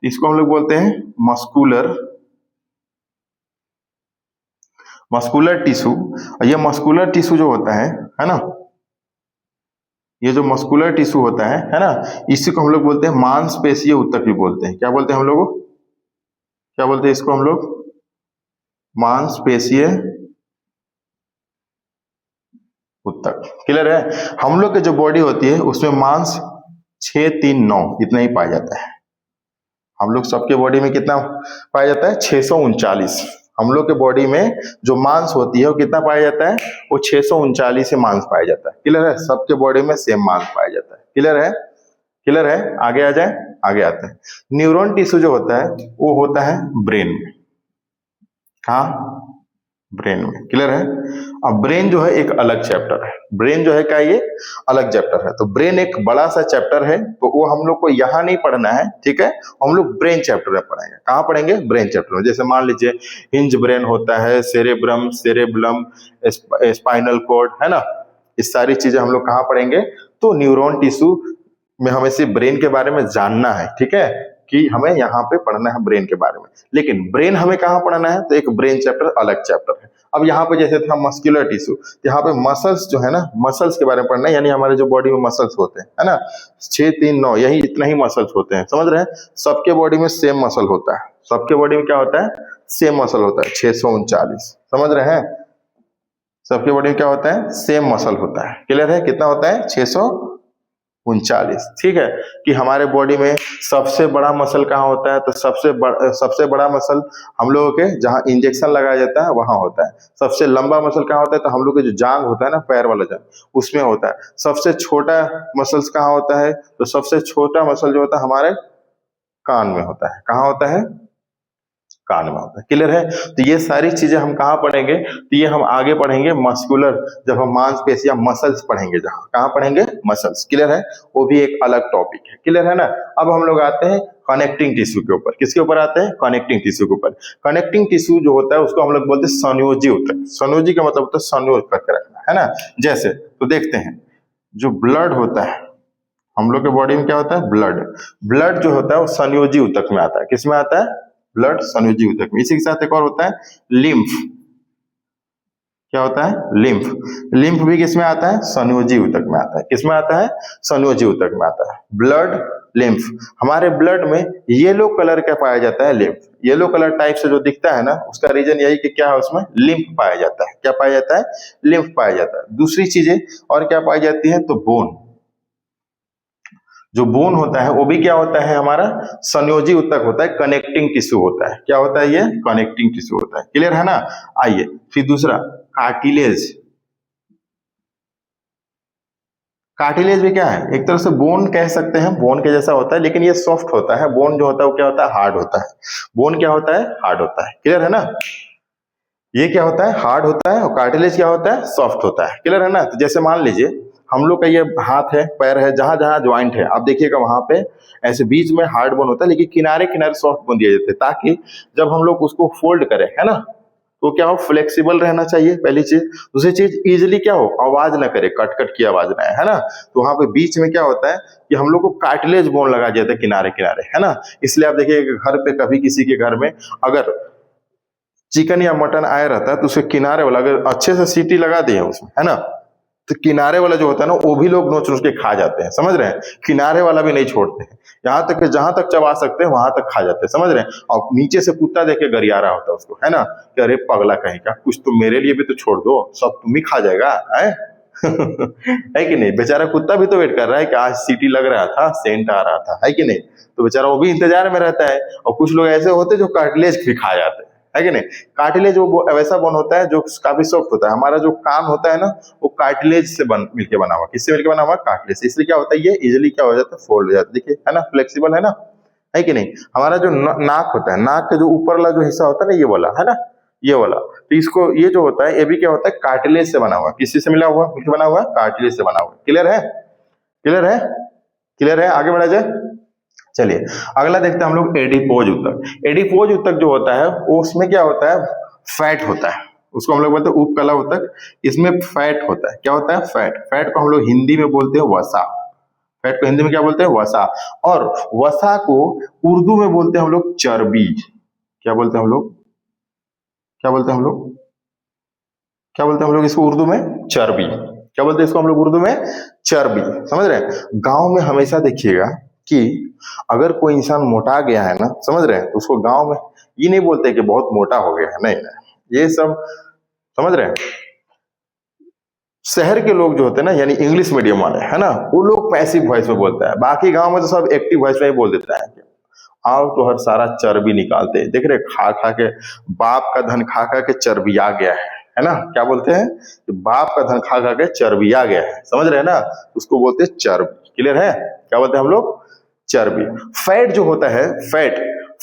इसको हम लोग बोलते हैं मस्कुलर मस्कुलर टिश्यू, ये मस्कुलर टिश्यू जो होता है ना, ये जो मस्कुलर टिश्यू होता है ना, इसी को हम लोग बोलते हैं मांसपेशीय ऊतक भी बोलते हैं। क्या बोलते हैं हम लोग, क्या बोलते हैं इसको हम लोग, मांसपेशीय ऊतक। क्लियर है? हम लोग की जो बॉडी होती है उसमें मांस 639 इतना ही पाया जाता है। हम लोग सबके बॉडी में कितना पाया जाता है, 639। हम लोग के बॉडी में जो मांस होती है वो कितना पाया जाता है, वो 639 से मांस पाया जाता है। क्लियर है? सबके बॉडी में सेम मांस पाया जाता है। क्लियर है? क्लियर है? आगे आ जाए, आगे आते हैं। न्यूरॉन टिश्यू जो होता है वो होता है ब्रेन में। कहा? ब्रेन में। क्लियर है? अब ब्रेन जो है एक अलग चैप्टर है। ब्रेन जो है क्या, ये अलग चैप्टर है। तो ब्रेन एक बड़ा सा चैप्टर है, तो वो हम लोग को यहाँ नहीं पढ़ना है, ठीक है? हम लोग ब्रेन चैप्टर में पढ़ेंगे। कहाँ पढ़ेंगे? ब्रेन चैप्टर में। जैसे मान लीजिए हिंज ब्रेन होता है, सेरेब्रम, सेरेब्लम, स्पाइनल कॉर्ड, है ना, इस सारी चीजें हम लोग कहाँ पढ़ेंगे, तो न्यूरॉन टिश्यू में हमें सिर्फ ब्रेन के बारे में जानना है, ठीक है, कि हमें यहाँ पे पढ़ना है ब्रेन के बारे में। लेकिन ब्रेन हमें कहाँ पढ़ना है, तो एक ब्रेन चैप्टर अलग चैप्टर है। अब यहाँ पे जैसे था मस्कुलर टिश्यू, यहाँ पे मसल्स जो है ना, मसल्स के बारे में पढ़ना है, यानी हमारे जो बॉडी में मसल्स होते हैं, है ना, 639 यही इतना ही मसल्स होते हैं। समझ रहे हैं? सबके बॉडी में सेम मसल होता है। सबके बॉडी में क्या होता है, सेम मसल होता है, 639। समझ रहे हैं? सबके बॉडी में क्या होता है, सेम मसल होता है। क्लियर है? कितना होता है, 639। ठीक है, कि हमारे बॉडी में सबसे बड़ा मसल कहाँ होता है, तो सबसे बड़ा मसल हम लोगों के जहाँ इंजेक्शन लगाया जाता है वहां होता है। सबसे लंबा मसल कहाँ होता है, तो हम लोग के जो जांग होता है ना, पैर वाला जांग, उसमें होता है। सबसे छोटा मसल्स कहाँ होता है, तो सबसे छोटा मसल जो होता है हमारे कान में होता है। कहाँ होता है, कान में होता है। क्लियर है? तो ये सारी चीजें हम कहाँ पढ़ेंगे, तो ये हम आगे पढ़ेंगे मस्कुलर, जब हम मांसपेशियां मसल्स पढ़ेंगे, जहां कहाँ पढ़ेंगे, मसल्स। क्लियर है? वो भी एक अलग टॉपिक है। क्लियर है ना? अब हम लोग आते हैं कनेक्टिंग टिश्यू के ऊपर। किसके ऊपर आते हैं, कनेक्टिंग टिश्यू के ऊपर। कनेक्टिंग टिश्यू जो होता है उसको हम लोग बोलते हैं संयोजी ऊतक। संयोजी का मतलब होता है संयोग करके रखना, है ना। जैसे तो देखते हैं, जो ब्लड होता है हम लोग के बॉडी में, क्या होता है, ब्लड। ब्लड जो होता है वो संयोजी ऊतक में आता है। किस में आता है, ब्लड संयोजी ऊतक में। इसी के साथ एक और होता है लिम्फ। क्या होता है, लिम्फ। लिम्फ भी किस में आता है, संयोजी ऊतक में आता है। किस में आता है, संयोजी ऊतक में आता है। Blood, lymph. हमारे ब्लड में येलो कलर का पाया जाता है, लिम्फ। येलो कलर टाइप से जो दिखता है ना, उसका रीजन यही कि क्या है, उसमें लिम्फ पाया जाता है। क्या पाया जाता है, लिम्फ पाया जाता है। दूसरी चीजें और क्या पाई जाती है, तो बोन। जो बोन होता है वो भी क्या होता है, हमारा संयोजी ऊतक होता है, कनेक्टिंग टिश्यू होता है। क्या होता है, ये कनेक्टिंग टिश्यू होता है। क्लियर है ना? आइए फिर दूसरा, कार्टिलेज। कार्टिलेज भी क्या है, एक तरह से बोन कह सकते हैं, बोन के जैसा होता है, लेकिन ये सॉफ्ट होता है। बोन जो होता है वो क्या होता है, हार्ड होता है। बोन क्या होता है, हार्ड होता है। क्लियर है ना? ये क्या होता है, हार्ड होता है, और कार्टिलेज क्या होता है, सॉफ्ट होता है। क्लियर है ना? तो जैसे मान लीजिए हम लोग का ये हाथ है, पैर है, जहां जहां ज्वाइंट है, आप देखिएगा वहां पे ऐसे बीच में हार्ड बोन होता है, लेकिन किनारे किनारे सॉफ्ट बोन दिए जाते हैं, ताकि जब हम लोग उसको फोल्ड करें, है ना, तो क्या हो, फ्लेक्सिबल रहना चाहिए, पहली चीज। दूसरी चीज, इजिली क्या हो, आवाज ना करे, कट कट की आवाज ना है ना। तो वहां पे बीच में क्या होता है कि हम लोग को कार्टिलेज बोन लगा जाता है किनारे किनारे, है ना। इसलिए आप देखिए घर पे कभी किसी के घर में अगर चिकन या मटन आया रहता है, तो उसके किनारे वाला अगर अच्छे से सीटी लगा दिए उसमें, है ना, तो किनारे वाला जो होता है ना, वो भी लोग नोच नोच के खा जाते हैं। समझ रहे हैं? किनारे वाला भी नहीं छोड़ते हैं, यहाँ तक कि जहां तक चबा सकते हैं वहां तक खा जाते हैं। समझ रहे हैं? और नीचे से कुत्ता देखे गरिया रहा होता है उसको, है ना, कि अरे पगला कहीं का, कुछ तो मेरे लिए भी तो छोड़ दो, सब तुम ही खा जाएगा, है है कि नहीं। बेचारा कुत्ता भी तो वेट कर रहा है कि आज सीटी लग रहा था, सेंट आ रहा था, है कि नहीं। तो बेचारा वो भी इंतजार में रहता है। और कुछ लोग ऐसे होते हैं जो कार्टिलेज भी खा जाते हैं, है कि नहीं। कार्टिलेज वो वैसा बोन होता है जो काफी सॉफ्ट होता है। हमारा जो कान होता है ना, वो कार्टिलेज से मिलके बना हुआ। किससे मिलके बना हुआ, कार्टिलेज से। इसलिए क्या होता है, ये इजिली क्या हो जाता है, फोल्ड हो जाता है। देखिए, है ना, फ्लेक्सिबल है ना, है कि नहीं। हमारा जो नाक होता है, नाक का जो ऊपर वाला जो हिस्सा होता है ना, ये वाला, है ना, ये वाला, तो इसको, ये जो होता है, ये भी क्या होता है, कार्टिलेज से बना हुआ। किसी से मिला हुआ, मिलके बना हुआ, कार्टिलेज से बना हुआ। क्लियर है? क्लियर है? क्लियर है? आगे बढ़ा जाए, चलिए अगला देखते हैं हम लोग, एडिपोज ऊतक। एडिपोज ऊतक जो होता है वो, उसमें क्या होता है, फैट होता है। उसको हम लोग बोलते हैं उपकला ऊतक। इसमें फैट होता है। क्या होता है, फैट। फैट को हम लोग हिंदी में बोलते हैं वसा। फैट को हिंदी में क्या बोलते हैं, वसा। और वसा को उर्दू में बोलते हैं हम लोग चर्बी। क्या बोलते हैं हम लोग, क्या बोलते हैं हम लोग, क्या बोलते हैं हम लोग इसको उर्दू में? चर्बी। क्या बोलते हैं इसको हम लोग उर्दू में? चर्बी। समझ रहे हैं? गांव में हमेशा देखिएगा कि अगर कोई इंसान मोटा गया है ना, समझ रहे हैं, तो उसको गांव में ये नहीं बोलते कि बहुत मोटा हो गया है, नहीं नहीं, ये सब समझ रहे हैं। शहर के लोग जो होते हैं ना, यानी इंग्लिश मीडियम वाले, है ना, वो लोग पैसिव वॉइस में बोलता है, बाकी गांव में तो सब एक्टिव वॉइस में ही बोल देता है। आओ तो हर सारा चर्बी निकालते हैं, देख रहे खा खा के, बाप का धन खा खा के चर्बी आ गया है ना, क्या बोलते हैं कि बाप का धन खा खा के चर्बी आ गया है, समझ रहे हैं ना, उसको बोलते हैं चर्बी। क्लियर है? क्या बोलते हैं हम लोग? चर्बी। फैट जो होता है,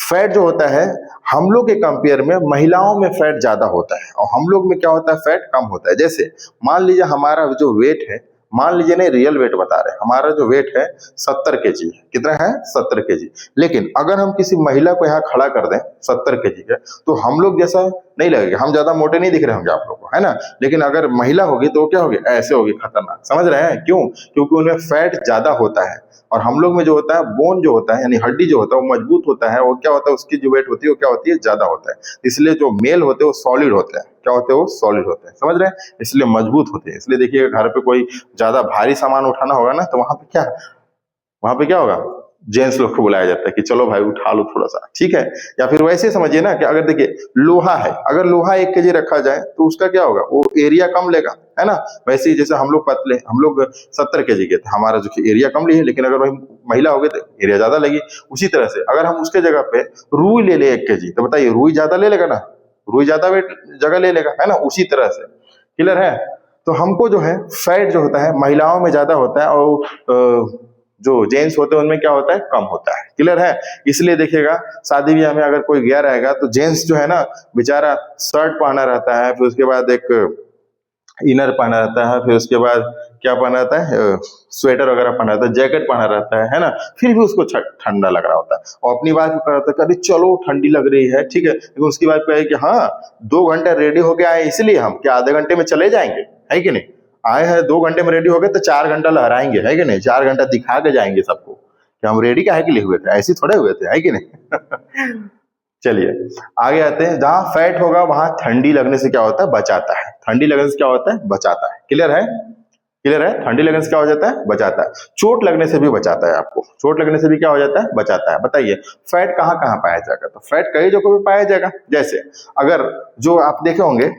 फैट जो होता है, हम लोग के कंपेयर में महिलाओं में फैट ज्यादा होता है और हम लोग में क्या होता है, फैट कम होता है। जैसे मान लीजिए हमारा जो वेट है, मान लीजिए नहीं, रियल वेट बता रहे हैं, हमारा जो वेट है 70 केजी है। कितना है? 70 केजी। लेकिन अगर हम किसी महिला को यहाँ खड़ा कर दें 70 केजी के, तो हम लोग जैसा नहीं लगेगा, हम ज्यादा मोटे नहीं दिख रहे होंगे आप लोग को, है ना। लेकिन अगर महिला होगी तो क्या होगी? ऐसे होगी, खतरनाक। समझ रहे हैं? क्यों? क्योंकि उनमें फैट ज्यादा होता है और हम लोग में जो होता है, बोन जो होता है, यानी हड्डी जो होता है, वो मजबूत होता है। वो क्या होता है, उसकी जो वेट होती है वो क्या होती है? ज्यादा होता है। इसलिए जो मेल होते हैं वो सॉलिड होते हैं। क्या होते हैं? वो सॉलिड होते हैं। समझ रहे हैं? इसलिए मजबूत होते हैं। इसलिए देखिए घर पे कोई ज्यादा भारी सामान उठाना होगा ना, तो वहां पे क्या होगा, जेंट्स लोग को बुलाया जाता है कि चलो भाई उठा लो थोड़ा सा, ठीक है। या फिर वैसे समझिए ना कि अगर देखिए लोहा है, अगर लोहा 1 केजी रखा जाए तो उसका क्या होगा, वो एरिया कम लेगा, है ना। वैसे ही जैसे हम लोग पतले, हम लोग 70 केजी के थे, हमारा जो एरिया कम ली है, लेकिन अगर वही महिला हो गई तो एरिया ज्यादा लेगी। उसी तरह से अगर हम उसके जगह पे रुई ले ले 1 केजी, तो बताइए रुई ज्यादा ले लेगा ना, रुई ज्यादा वेट जगह ले लेगा, है ना। उसी तरह से, क्लियर है। तो हमको जो है फैट जो होता है महिलाओं में ज्यादा होता है और जो जेंट्स होते हैं उनमें क्या होता है, कम होता है। क्लियर है? इसलिए देखिएगा शादी ब्याह में अगर कोई गया रहेगा तो जेंट्स जो है ना बेचारा शर्ट पहना रहता है, फिर उसके बाद एक इनर पहना रहता है, फिर उसके बाद क्या पहना रहता है, स्वेटर वगैरह पहना रहता है, जैकेट पहना रहता है ना। फिर भी उसको ठंडा लग रहा होता है और अपनी वाइफ को कह रहा होता है कि चलो ठंडी लग रही है, ठीक है। लेकिन उसकी वाइफ कहे कि हाँ 2 घंटे रेडी होके आए, इसलिए हम क्या आधे घंटे में चले जाएंगे, है कि नहीं। आए हैं 2 घंटे में रेडी हो गए तो 4 घंटा लहराएंगे, है कि नहीं। 4 घंटा दिखा के जाएंगे सबको कि हम रेडी काहे के लिए हुए थे, ऐसे थोड़े हुए थे, है कि नहीं। चलिए आगे आते हैं। जहां फैट होगा वहां ठंडी लगने से क्या होता है, बचाता है। ठंडी लगने से क्या होता है, बचाता है। क्लियर है? क्लियर है? ठंडी लगने से क्या हो जाता है, बचाता है। चोट लगने से भी बचाता है आपको, चोट लगने से भी क्या हो जाता है, बचाता है। बताइए फैट कहाँ कहाँ पाया जाएगा, तो फैट कई जगहों पे पाया जाएगा। जैसे अगर जो आप देखे होंगे,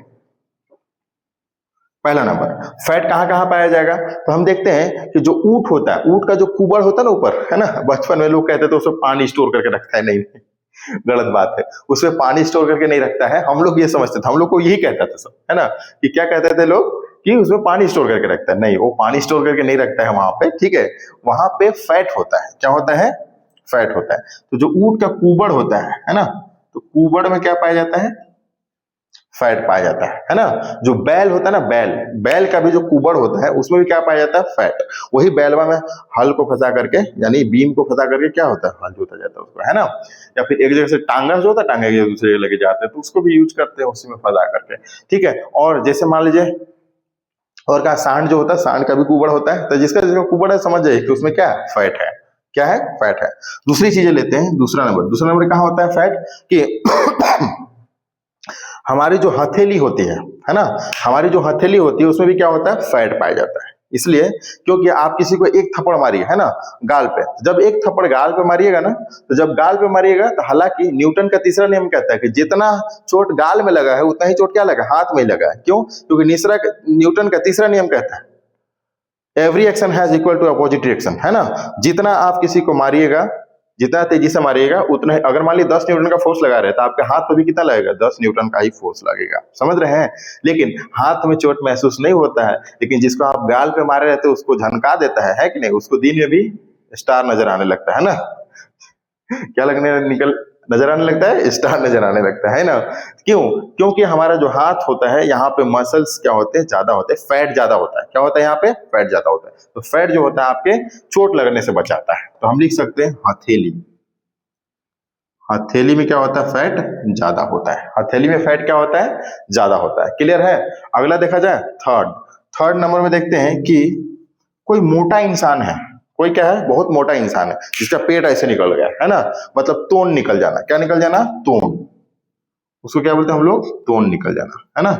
पहला नंबर फैट कहाँ कहाँ पाया जाएगा, तो हम देखते हैं कि जो ऊंट होता है, ऊंट का जो कुबड़ होता है ना ऊपर, है ना, बचपन में लोग कहते थे उसमें पानी स्टोर करके रखता है, नहीं गलत बात है, उसमें पानी स्टोर करके नहीं रखता है। हम लोग ये समझते थे, हम लोग को यही कहता था सब, है ना, कि क्या कहते थे लोग कि उसमें पानी स्टोर करके रखता है। नहीं, वो पानी स्टोर करके नहीं रखता है वहां पे, ठीक है। वहां पे फैट होता है। क्या होता है? फैट होता है। तो जो ऊंट का कुबड़ होता है ना, तो कुबड़ में क्या पाया जाता है, फैट पाया जाता है ना। जो बैल होता है ना, बैल का भी जो कुबड़ होता है उसमें भी क्या पाया जाता है, फैट। वही बैलवा में हल को फंसा करके, यानी बीम को फंसा करके क्या होता है, हल जोता जाता है उसको, है ना। या फिर एक जगह से टांगा जो होता है, टांगे एक दूसरे जगह लेके जाते हैं, तो उसको भी यूज करते हैं उसी में फंसा करके, ठीक है। और जैसे मान लीजिए और क्या, सांड जो होता है, सांड का भी कुबड़ होता है। तो जिसका जिसका कुबड़ है समझ जाइए कि उसमें क्या है, फैट है। क्या है? फैट है। दूसरी चीजें लेते हैं। दूसरा नंबर कहाँ होता है फैट, कि हमारी जो हथेली होती है ना, हमारी जो हथेली होती है उसमें भी क्या होता है, फैट पाया जाता है। इसलिए क्योंकि आप किसी को एक थप्पड़ मारिए, है ना, गाल पे, जब एक थप्पड़ गाल पे मारिएगा ना, तो जब गाल पे मारिएगा तो हालांकि न्यूटन का तीसरा नियम कहता है कि जितना चोट गाल में लगा है उतना ही चोट क्या लगा, हाथ में ही लगा है। क्यों? क्योंकि न्यूटन का तीसरा नियम कहता है every action has equal to opposite reaction, है ना। जितना आप किसी को मारिएगा, जितना तेजी से मारिएगा उतना ही, अगर मान लीजिए 10 न्यूटन का फोर्स लगा रहे हैं तो आपके हाथ पर भी कितना लगेगा, 10 न्यूटन का ही फोर्स लगेगा। समझ रहे हैं? लेकिन हाथ में चोट महसूस नहीं होता है, लेकिन जिसको आप गाल पे मारे रहते हैं उसको झनका देता है कि नहीं, उसको दिन में भी स्टार नजर आने लगता है ना। क्या नजर आने लगता है, स्टार नजर आने लगता है ना। क्यों? क्योंकि हमारा जो हाथ होता है यहाँ पे मसल्स क्या होते हैं, ज्यादा होते हैं, फैट ज्यादा होता है। क्या होता है यहाँ पे, फैट ज्यादा होता है। तो फैट जो होता है आपके चोट लगने से बचाता है। तो हम लिख सकते हैं हथेली, हथेली में क्या होता है, फैट ज्यादा होता है। हथेली में फैट क्या होता है, ज्यादा होता है। क्लियर है? अगला देखा जाए थर्ड नंबर में देखते हैं कि कोई मोटा इंसान है, कोई क्या है, बहुत मोटा इंसान है जिसका पेट ऐसे निकल गया, है ना, मतलब तोन निकल जाना। क्या निकल जाना, तोन। उसको क्या बोलते हैं हम लोग, तोन निकल जाना, है ना।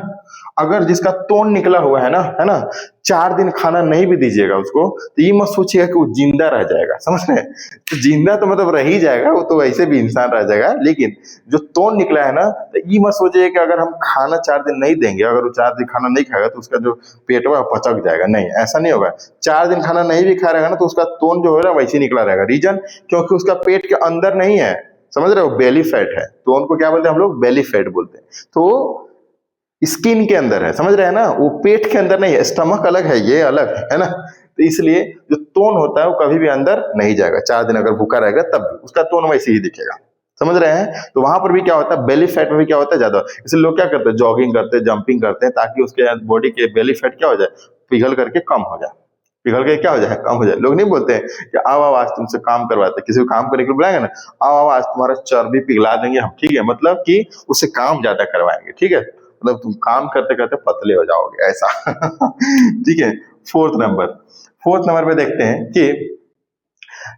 अगर जिसका तोन निकला हुआ है ना, 4 दिन खाना नहीं भी दीजिएगा उसको, तो ये मत सोचिएगा कि वो जिंदा रह जाएगा, समझ रहे हैं। तो जिंदा तो मतलब रह ही जाएगा, वो तो वैसे भी इंसान रह जाएगा, लेकिन जो तोन निकला है ना, तो ये मत सोचिए कि अगर हम खाना 4 दिन नहीं देंगे, अगर वो 4 दिन खाना नहीं खाएगा तो उसका जो पेट है पचक जाएगा, नहीं, ऐसा नहीं होगा। 4 दिन खाना नहीं भी खा रहेगा ना, तो उसका तोन जो है वैसे निकला रहेगा। रीजन, क्योंकि उसका पेट के अंदर नहीं है, समझ रहे हो, बेली फैट है, तो उनको क्या बोलते हैं हम लोग, बेली फैट बोलते हैं। तो स्किन के अंदर है, समझ रहे हैं ना, वो पेट के अंदर नहीं है, स्टमक अलग है, ये अलग है ना। तो इसलिए जो टोन होता है वो कभी भी अंदर नहीं जाएगा। 4 दिन अगर भूखा रहेगा तब भी उसका टोन वैसे ही दिखेगा, समझ रहे हैं। तो वहां पर भी क्या होता है, बेली फैट में भी क्या होता है ज्यादा, इसलिए लोग क्या करते हैं, जॉगिंग करते हैं, जंपिंग करते हैं, ताकि उसके बॉडी के बेली फैट क्या हो जाए, पिघल करके कम हो जाए, पिघल के क्या हो जाए, कम हो जाए। लोग नहीं बोलते हैं कि आओ आओ आज तुमसे काम करवाते हैं, किसी को काम करने के लिए बुलाएंगे ना, आओ आओ आज तुम्हारा चर्बी पिघला देंगे हम, ठीक है, मतलब कि उससे काम ज्यादा करवाएंगे, ठीक है, मतलब तुम काम करते करते पतले हो जाओगे, ऐसा ठीक है। फोर्थ नंबर पे देखते हैं कि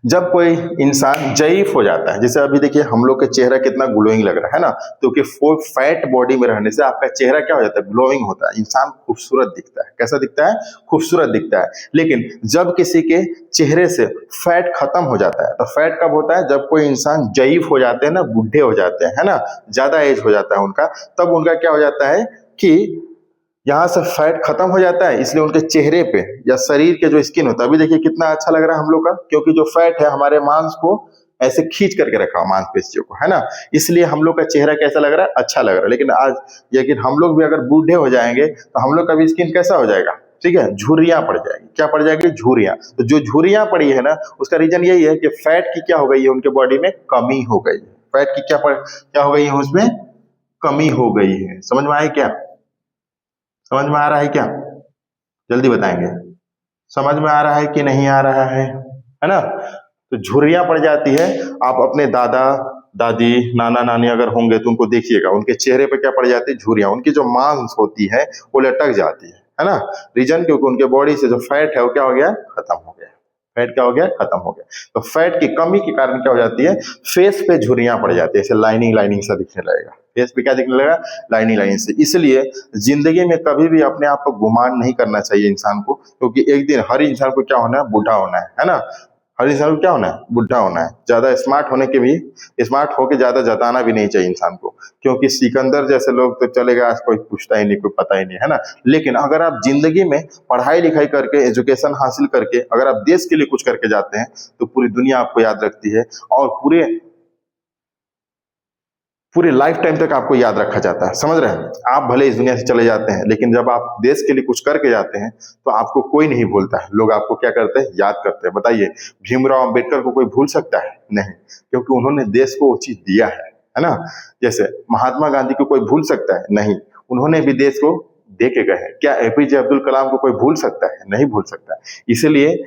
जब कोई इंसान जयीफ हो जाता है, जैसे अभी देखिए हम लोग का चेहरा कितना ग्लोइंग लग रहा है ना, क्योंकि फैट बॉडी में रहने से आपका चेहरा क्या हो जाता है, ग्लोइंग होता है, इंसान खूबसूरत दिखता है। कैसा दिखता है, खूबसूरत दिखता है। लेकिन जब किसी के चेहरे से फैट खत्म हो जाता है, तो फैट कब होता है, जब कोई इंसान जयीफ हो जाते हैं ना, बूढ़े हो जाते हैं, है ना, ज्यादा एज हो जाता है उनका, तब उनका क्या हो जाता है कि यहाँ से फैट खत्म हो जाता है, इसलिए उनके चेहरे पे या शरीर के जो स्किन होता है, अभी देखिए कितना अच्छा लग रहा है हम लोग का, क्योंकि जो फैट है हमारे मांस को ऐसे खींच करके रखा मांसपेशियों को, है ना, इसलिए हम लोग का चेहरा कैसा लग रहा है, अच्छा लग रहा है। लेकिन हम लोग भी अगर बूढ़े हो जाएंगे तो हम लोग का भी स्किन कैसा हो जाएगा, ठीक है, झुर्रियां पड़ जाएगी। क्या पड़ जाएगी, झुर्रियां। तो जो झुर्रियां पड़ी है ना, उसका रीजन यही है कि फैट की क्या हो गई है, उनके बॉडी में कमी हो गई है। फैट की क्या हो गई है, उसमें कमी हो गई है। समझ में आए क्या, समझ में आ रहा है क्या, जल्दी बताएंगे, समझ में आ रहा है कि नहीं आ रहा है ना। तो झुर्रियां पड़ जाती है। आप अपने दादा दादी नाना नानी अगर होंगे तो उनको देखिएगा, उनके चेहरे पे क्या पड़ जाती है, झुर्रियां, उनकी जो मांस होती है वो लटक जाती है ना। रीजन, क्योंकि उनके बॉडी से जो फैट है वो क्या हो गया, खत्म हो गया। फैट क्या हो गया, खत्म हो गया। तो फैट की कमी के कारण क्या हो जाती है, फेस पे झुर्रियां पड़ जाती है, ऐसे लाइनिंग लाइनिंग सा दिखने लगेगा, फेस पे क्या दिखने लगेगा, लाइनिंग लाइनिंग से। इसलिए जिंदगी में कभी भी अपने आप को गुमान नहीं करना चाहिए इंसान को, क्योंकि एक दिन हर इंसान को क्या होना है, बूढ़ा होना है ना। हर इंसान को क्या होना है, बुढ़ा होना है। ज्यादा स्मार्ट होने के भी, स्मार्ट होके ज्यादा जताना भी नहीं चाहिए इंसान को, क्योंकि सिकंदर जैसे लोग तो चलेगा, आज कोई पूछता ही नहीं, कोई पता ही नहीं, है ना। लेकिन अगर आप जिंदगी में पढ़ाई लिखाई करके, एजुकेशन हासिल करके अगर आप देश के लिए कुछ करके जाते हैं, तो पूरी दुनिया आपको याद रखती है, और पूरे पूरे लाइफ टाइम तक आपको याद रखा जाता है। समझ रहे हैं, आप भले इस दुनिया से चले जाते हैं, लेकिन जब आप देश के लिए कुछ करके जाते हैं तो आपको कोई नहीं भूलता है, लोग आपको क्या करते हैं, याद करते हैं। बताइए, भीमराव अंबेडकर को कोई भूल सकता है, नहीं, क्योंकि उन्होंने देश को वो चीज दिया है ना। जैसे महात्मा गांधी को कोई भूल सकता है, नहीं, उन्होंने भी देश को दे के गए हैं। क्या एपीजे अब्दुल कलाम को कोई भूल सकता है, नहीं भूल सकता। इसलिए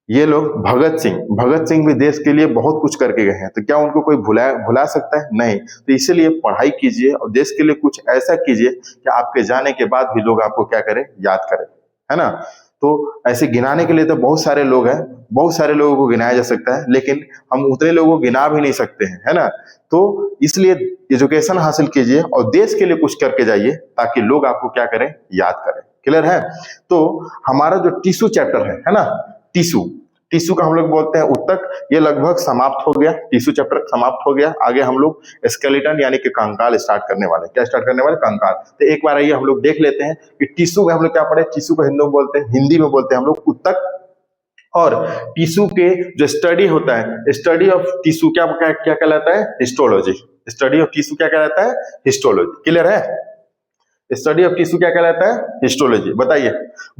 ये लोग, भगत सिंह भी देश के लिए बहुत कुछ करके गए हैं, तो क्या उनको कोई भुला सकता है, नहीं। तो इसीलिए पढ़ाई कीजिए और देश के लिए कुछ ऐसा कीजिए कि आपके जाने के बाद भी लोग आपको क्या करें, याद करें, है ना। तो ऐसे गिनाने के लिए तो बहुत सारे लोग हैं, बहुत सारे लोगों को गिनाया जा सकता है, लेकिन हम उतने लोगों को गिना भी नहीं सकते हैं, है ना। तो इसलिए एजुकेशन हासिल कीजिए और देश के लिए कुछ करके जाइए, ताकि लोग आपको क्या करें, याद करें। क्लियर है। तो हमारा जो टिश्यू चैप्टर है ना, टिश्यू का हम लोग बोलते हैं उत्तक, ये लगभग समाप्त हो गया, टिश्यू चैप्टर समाप्त हो गया। आगे हम लोग स्केलेटन यानी कि कंकाल स्टार्ट करने वाले। क्या स्टार्ट करने वाले, कंकाल। तो एक बार आइए हम लोग देख लेते हैं कि टिश्यू में हम लोग क्या पढ़े। टिश्यू को हिंदी में बोलते हैं हम लोग उत्तक। और टिश्यू के जो स्टडी होता है, स्टडी ऑफ टिश्यू क्या कहलाता है, हिस्टोलॉजी। स्टडी ऑफ टिश्यू क्या कहलाता है, हिस्टोलॉजी। क्लियर है। स्टडी ऑफ टिश्यू क्या कहलाता है, हिस्टोलॉजी। बताइए,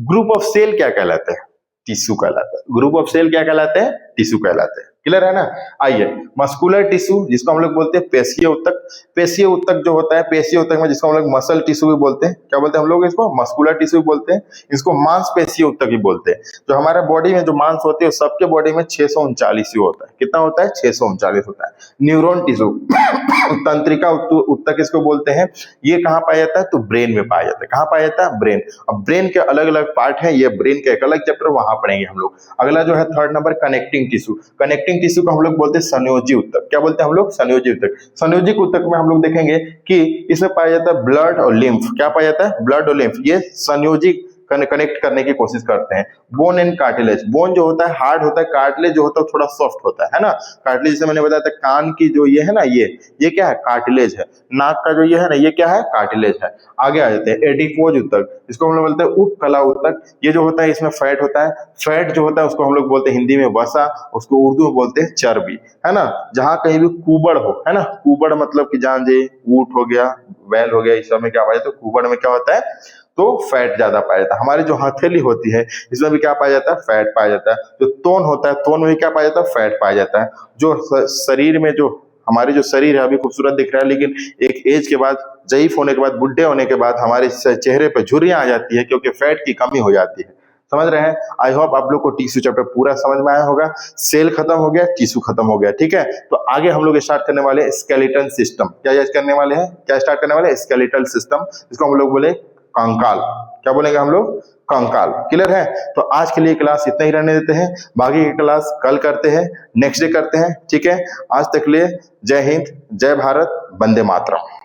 ग्रुप ऑफ सेल क्या कहलाता है, टिश्यू कहलाता है। ग्रुप ऑफ सेल क्या कहलाते हैं, टिश्यू कहलाते हैं। क्लियर है ना। आइए, मस्कुलर टिश्यू जिसको हम लोग बोलते हैं पेशीय उत्तक। पेशीय उत्तक जो होता है, पेशीय उत्तक में जिसको हम लोग मसल टिश्यू भी बोलते हैं, क्या बोलते हैं हम लोग इसको, मस्कुलर टिश्यू भी बोलते हैं, इसको मांसपेशीय उत्तक भी बोलते हैं। जो हमारे बॉडी में जो मांस होती है, सबके बॉडी में 639 होता है। कितना होता है, 639 होता है। न्यूरॉन टिश्यू तंत्रिका उत्तक इसको बोलते हैं। ये कहाँ पाया जाता है, तो ब्रेन में पाया जाता है। कहाँ पाया जाता है, ब्रेन। अब ब्रेन के अलग अलग पार्ट है, ये ब्रेन का एक अलग चैप्टर, वहां पढ़ेंगे हम लोग। अगला जो है third number, connecting tissue. Connecting connecting tissue को हम लोग बोलते हैं संयोजी ऊतक। क्या बोलते हैं हम लोग? संयोजी ऊतक। संयोजी ऊतक में हम लोग देखेंगे कि इसमें पाया जाता है ब्लड और लिम्फ। क्या पाया जाता है? ब्लड और लिम्फ। ये संयोजी कनेक्ट करने की कोशिश करते हैं। बोन एंड कार्टिलेज, बोन जो होता है हार्ड होता है, कार्टिलेज जो होता है थोड़ा सॉफ्ट होता है ना। कार्टिलेज जैसे मैंने बताया था, कान की जो ये है ना, ये क्या है? कार्टिलेज है। नाक का जो ये है ना, ये क्या है? कार्टिलेज है। आगे आ जाते हैं एडिपोज ऊतक, इसको हम लोग बोलते हैं उपकला ऊतक। ये जो होता है इसमें फैट होता है। फैट जो होता है उसको हम लोग बोलते हैं हिंदी में वसा, उसको उर्दू में बोलते हैं चर्बी, है ना। जहां कहीं भी कुबड़ हो, है ना, कुबड़ मतलब कि जान जे ऊंट हो गया, बैल हो गया, इस सब में क्या पाया जाता है? कुबड़ में क्या होता है? तो फैट ज्यादा पाया जाता है। हमारी जो हथेली होती है इसमें भी क्या पाया जाता है? फैट पाया जाता है। जो तोन होता है, तोन में भी क्या पाया जाता है? फैट पाया जाता है। जो शरीर में जो हमारे जो शरीर है अभी खूबसूरत दिख रहा है, लेकिन एक एज के बाद, ज़ईफ होने के बाद, बुढ़े होने के बाद हमारे चेहरे पे झुर्रियां आ जाती है, क्योंकि फैट की कमी हो जाती है। समझ रहे हैं? आई होप आप लोग को टिश्यू चैप्टर पूरा समझ में आया होगा। सेल खत्म हो गया, टिश्यू खत्म हो गया, ठीक है। तो आगे हम लोग स्टार्ट करने वाले स्केलेटल सिस्टम। क्या करने वाले हैं? क्या स्टार्ट करने वाले? Skeletal system. इसको हम लोग बोले कंकाल। क्या बोलेंगे हम लोग? कंकाल। क्लियर है? तो आज के लिए क्लास इतना ही रहने देते हैं, बाकी की क्लास कल करते हैं, नेक्स्ट डे करते हैं, ठीक है। आज तक लिए जय हिंद, जय भारत, वंदे मातरम।